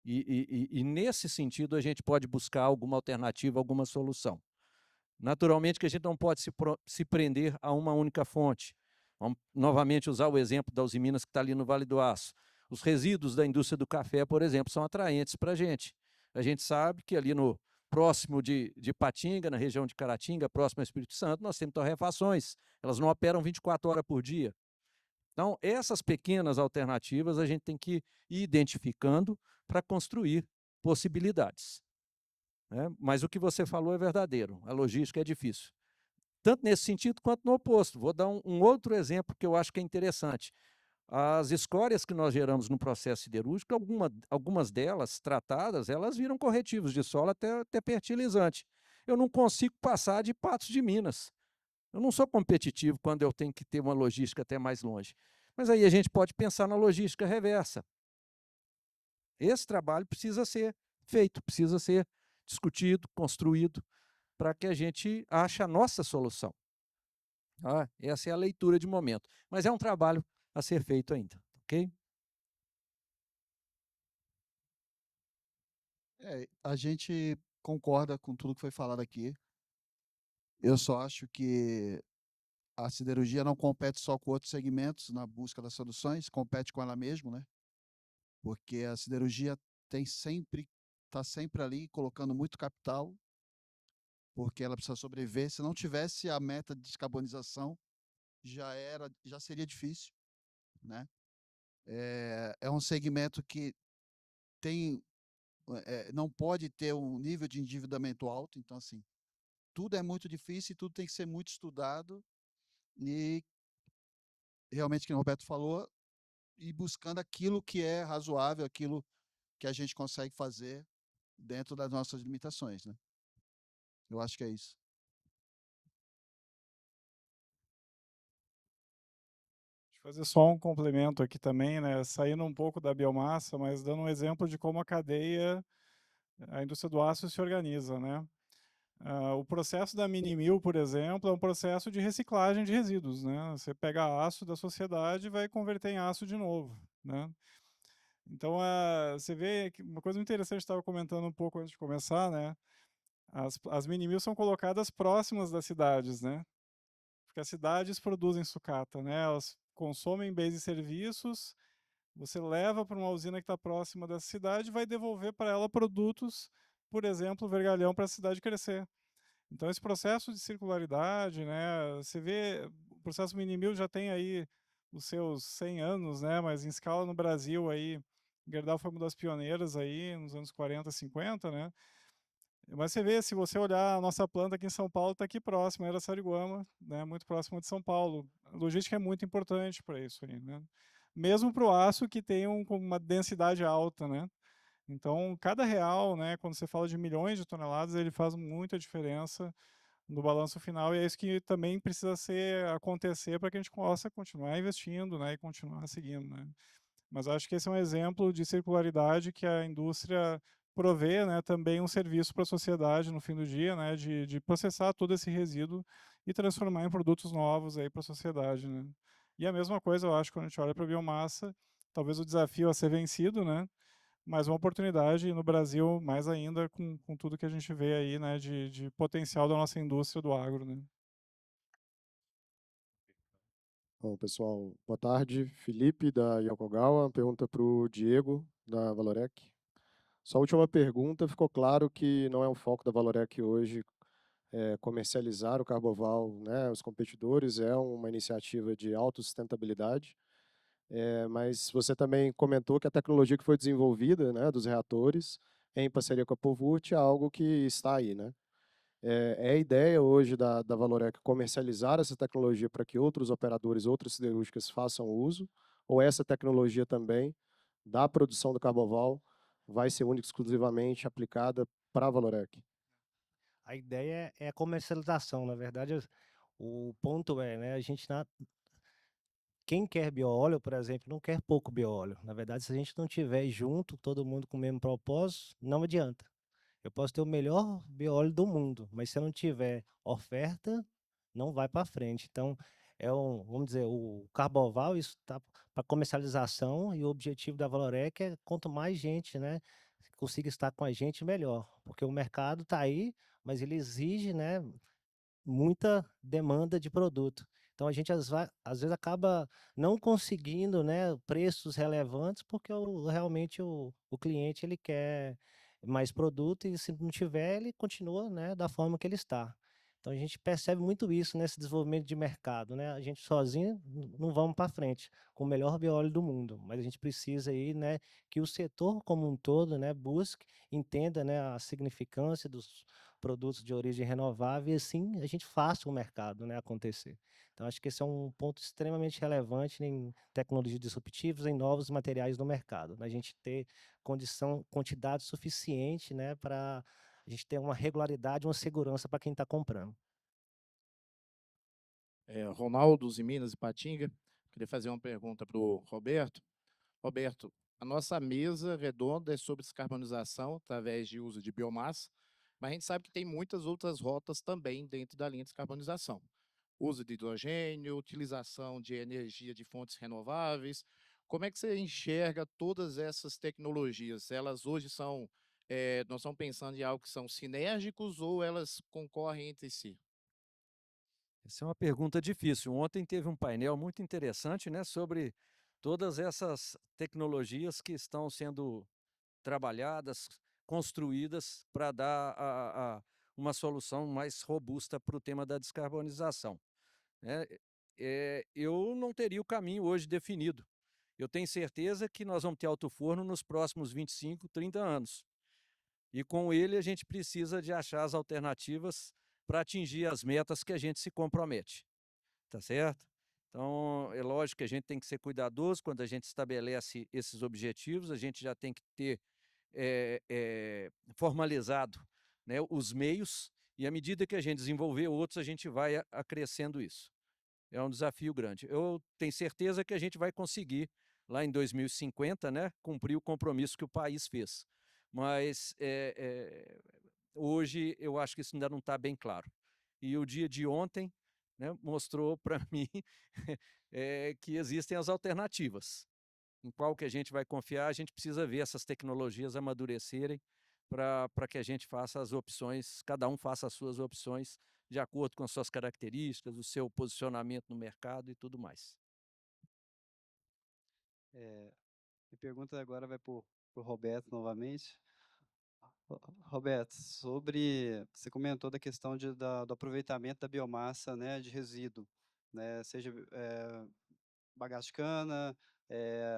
E nesse sentido, a gente pode buscar alguma alternativa, alguma solução. Naturalmente que a gente não pode se prender a uma única fonte. Vamos novamente usar o exemplo da Usiminas que está ali no Vale do Aço. Os resíduos da indústria do café, por exemplo, são atraentes para a gente. A gente sabe que ali próximo de Patinga, na região de Caratinga, próximo ao Espírito Santo, nós temos torrefações. Elas não operam 24 horas por dia. Então, essas pequenas alternativas a gente tem que ir identificando para construir possibilidades, né? Mas o que você falou é verdadeiro, a logística é difícil. Tanto nesse sentido quanto no oposto. Vou dar um outro exemplo que eu acho que é interessante. As escórias que nós geramos no processo siderúrgico, algumas delas tratadas, elas viram corretivos de solo até fertilizante. Eu não consigo passar de Patos de Minas. Eu não sou competitivo quando eu tenho que ter uma logística até mais longe. Mas aí a gente pode pensar na logística reversa. Esse trabalho precisa ser feito, precisa ser discutido, construído, para que a gente ache a nossa solução. Ah, essa é a leitura de momento. Mas é um trabalho a ser feito ainda, ok? A gente concorda com tudo que foi falado aqui. Eu só acho que a siderurgia não compete só com outros segmentos na busca das soluções, compete com ela mesma, né? Porque a siderurgia está sempre ali colocando muito capital, porque ela precisa sobreviver. Se não tivesse a meta de descarbonização, já seria difícil, né? É um segmento que não pode ter um nível de endividamento alto, então assim, tudo é muito difícil e tudo tem que ser muito estudado e realmente, como o Roberto falou, ir buscando aquilo que é razoável, aquilo que a gente consegue fazer dentro das nossas limitações, né? Eu acho que é isso. Deixa eu fazer só um complemento aqui também, né? Saindo um pouco da biomassa, mas dando um exemplo de como a indústria do aço se organiza, né? O processo da mini-mill, por exemplo, é um processo de reciclagem de resíduos, né? Você pega aço da sociedade e vai converter em aço de novo, né? Então, você vê que uma coisa muito interessante, estava comentando um pouco antes de começar, né? As mini-mills são colocadas próximas das cidades, né? Porque as cidades produzem sucata, né? Elas consomem bens e serviços, você leva para uma usina que está próxima da cidade e vai devolver para ela produtos, por exemplo, vergalhão para a cidade crescer. Então, esse processo de circularidade, né, você vê, o processo Mini-Mill já tem aí os seus 100 anos, né, mas em escala no Brasil, aí, Gerdau foi uma das pioneiras aí, nos anos 40, 50, né, mas você vê, se você olhar a nossa planta aqui em São Paulo, está aqui próxima, era Araçariguama, né, muito próxima de São Paulo. A logística é muito importante para isso aí, né, mesmo para o aço que tem uma densidade alta, né. Então, cada real, né, quando você fala de milhões de toneladas, ele faz muita diferença no balanço final, e é isso que também precisa acontecer para que a gente possa continuar investindo, né, e continuar seguindo, né. Mas acho que esse é um exemplo de circularidade que a indústria provê, né, também um serviço para a sociedade no fim do dia, né, de processar todo esse resíduo e transformar em produtos novos aí para a sociedade, né. E a mesma coisa, eu acho, quando a gente olha para a biomassa, talvez o desafio a ser vencido, né, mas uma oportunidade no Brasil, mais ainda com tudo que a gente vê aí, né, de potencial da nossa indústria do agro, né. Bom, pessoal, boa tarde. Felipe, da Yokogawa. Pergunta para o Diego, da Valorec. Só a última pergunta, ficou claro que não é o foco da Valorec hoje comercializar o Carboval, né, os competidores, é uma iniciativa de autossustentabilidade, mas você também comentou que a tecnologia que foi desenvolvida, né, dos reatores, em parceria com a Povurt, é algo que está aí, né? É a ideia hoje da Valorec comercializar essa tecnologia para que outros operadores, outras siderúrgicas façam uso, ou essa tecnologia também da produção do Carboval vai ser única e exclusivamente aplicada para a Valorec? A ideia é a comercialização, na verdade, o ponto é, né, a gente quem quer bioóleo, por exemplo, não quer pouco bioóleo. Na verdade, se a gente não tiver junto, todo mundo com o mesmo propósito, não adianta. Eu posso ter o melhor bioóleo do mundo, mas se eu não tiver oferta, não vai para frente. Então, vamos dizer, o Carboval, isso está para comercialização, e o objetivo da Valorec é quanto mais gente, né, consiga estar com a gente, melhor. Porque o mercado está aí, mas ele exige, né, muita demanda de produto. Então a gente às vezes acaba não conseguindo, né, preços relevantes, porque realmente o cliente ele quer mais produto, e se não tiver, ele continua, né, da forma que ele está. Então a gente percebe muito isso nesse desenvolvimento de mercado, né? A gente sozinho não vamos para frente com o melhor bióleo do mundo, mas a gente precisa aí, né, que o setor como um todo, né, busque, entenda, né, a significância dos produtos de origem renovável e assim a gente faça o mercado, né, acontecer. Então acho que esse é um ponto extremamente relevante em tecnologias disruptivas, em novos materiais no mercado, né? A gente ter quantidade suficiente, né, para a gente ter uma regularidade, uma segurança para quem está comprando. Ronaldo, em Minas e Patinga. Queria fazer uma pergunta para o Roberto. Roberto, a nossa mesa redonda é sobre descarbonização através de uso de biomassa, mas a gente sabe que tem muitas outras rotas também dentro da linha de descarbonização. Uso de hidrogênio, utilização de energia de fontes renováveis. Como é que você enxerga todas essas tecnologias? Elas hoje são, nós estamos pensando em algo que são sinérgicos ou elas concorrem entre si? Essa é uma pergunta difícil. Ontem teve um painel muito interessante, né, sobre todas essas tecnologias que estão sendo trabalhadas, construídas para dar uma solução mais robusta para o tema da descarbonização, né. Eu não teria o caminho hoje definido. Eu tenho certeza que nós vamos ter alto forno nos próximos 25, 30 anos. E com ele a gente precisa de achar as alternativas para atingir as metas que a gente se compromete, tá certo? Então, é lógico que a gente tem que ser cuidadoso quando a gente estabelece esses objetivos, a gente já tem que ter formalizado, né, os meios, e à medida que a gente desenvolver outros, a gente vai acrescendo isso. É um desafio grande. Eu tenho certeza que a gente vai conseguir, lá em 2050, né, cumprir o compromisso que o país fez. Mas hoje eu acho que isso ainda não está bem claro. E o dia de ontem, né, mostrou para mim que existem as alternativas. Em qual que a gente vai confiar, a gente precisa ver essas tecnologias amadurecerem para que a gente faça as opções, cada um faça as suas opções de acordo com as suas características, o seu posicionamento no mercado e tudo mais. Minha pergunta agora vai para o Roberto novamente. Roberto, você comentou da questão do aproveitamento da biomassa, né, de resíduo, né, seja bagaço de cana,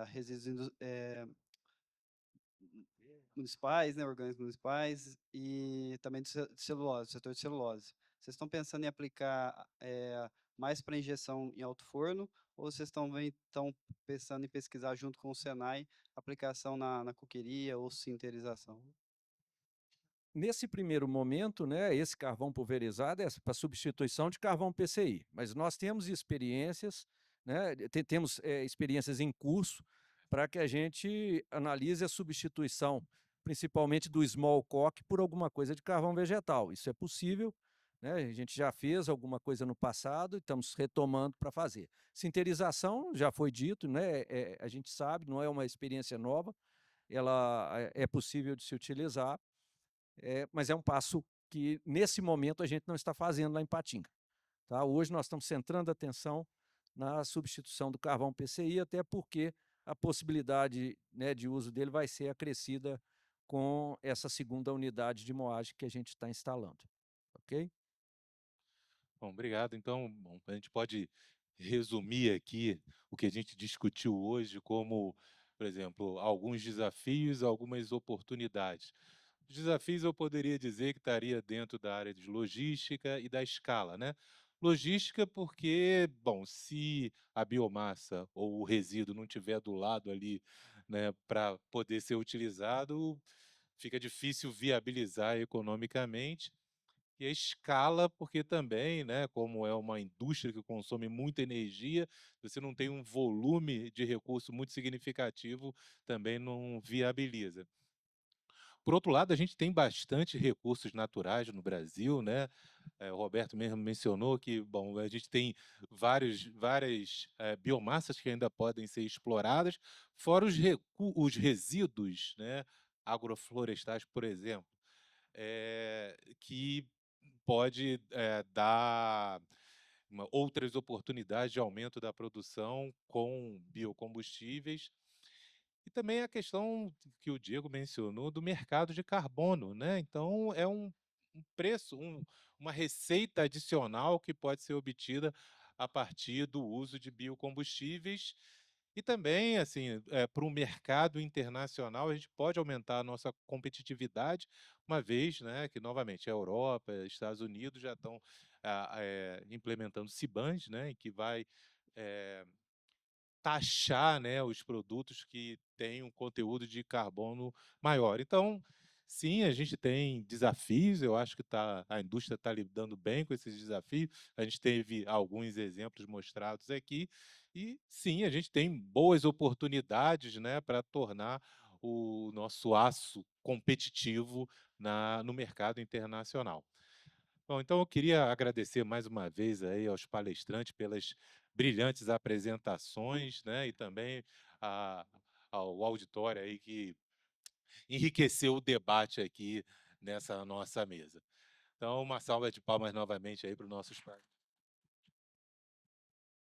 resíduos municipais, né, orgânicos municipais e também de celulose, setor de celulose. Vocês estão pensando em aplicar mais para injeção em alto forno ou vocês estão pensando em pesquisar junto com o Senai aplicação na coqueria ou sinterização? Nesse primeiro momento, né, esse carvão pulverizado é para substituição de carvão PCI, mas nós temos experiências, né, temos experiências em curso para que a gente analise a substituição, principalmente do small coke, por alguma coisa de carvão vegetal. Isso é possível, né, a gente já fez alguma coisa no passado e estamos retomando para fazer. Sinterização, já foi dito, né, a gente sabe, não é uma experiência nova, ela é possível de se utilizar, mas é um passo que, nesse momento, a gente não está fazendo lá em Patinga. Tá? Hoje nós estamos centrando a atenção na substituição do carvão PCI, até porque a possibilidade, né, de uso dele vai ser acrescida com essa segunda unidade de moagem que a gente está instalando. Ok? Bom, obrigado. Então, bom, a gente pode resumir aqui o que a gente discutiu hoje como, por exemplo, alguns desafios, algumas oportunidades. Os desafios eu poderia dizer que estaria dentro da área de logística e da escala, né? Logística porque, bom, se a biomassa ou o resíduo não tiver do lado ali, né, para poder ser utilizado, fica difícil viabilizar economicamente. E a escala, porque também, né, como é uma indústria que consome muita energia, você não tem um volume de recurso muito significativo, também não viabiliza. Por outro lado, a gente tem bastante recursos naturais no Brasil, né? O Roberto mesmo mencionou que, bom, a gente tem várias biomassas que ainda podem ser exploradas, fora os resíduos, né, agroflorestais, por exemplo, que pode dar outras oportunidades de aumento da produção com biocombustíveis. E também a questão que o Diego mencionou do mercado de carbono, né? Então, é um preço, uma receita adicional que pode ser obtida a partir do uso de biocombustíveis. E também, assim, para o mercado internacional, a gente pode aumentar a nossa competitividade, uma vez, né, que, novamente, a Europa, Estados Unidos já estão implementando CBAMs, né, que vai taxar, né, os produtos que têm um conteúdo de carbono maior. Então, sim, a gente tem desafios, eu acho que a indústria está lidando bem com esses desafios, a gente teve alguns exemplos mostrados aqui, e sim, a gente tem boas oportunidades, né, para tornar o nosso aço competitivo no mercado internacional. Bom, então eu queria agradecer mais uma vez aí aos palestrantes pelas brilhantes apresentações, né, e também a ao auditório aí que enriqueceu o debate aqui nessa nossa mesa. Então, uma salva de palmas novamente aí para os nossos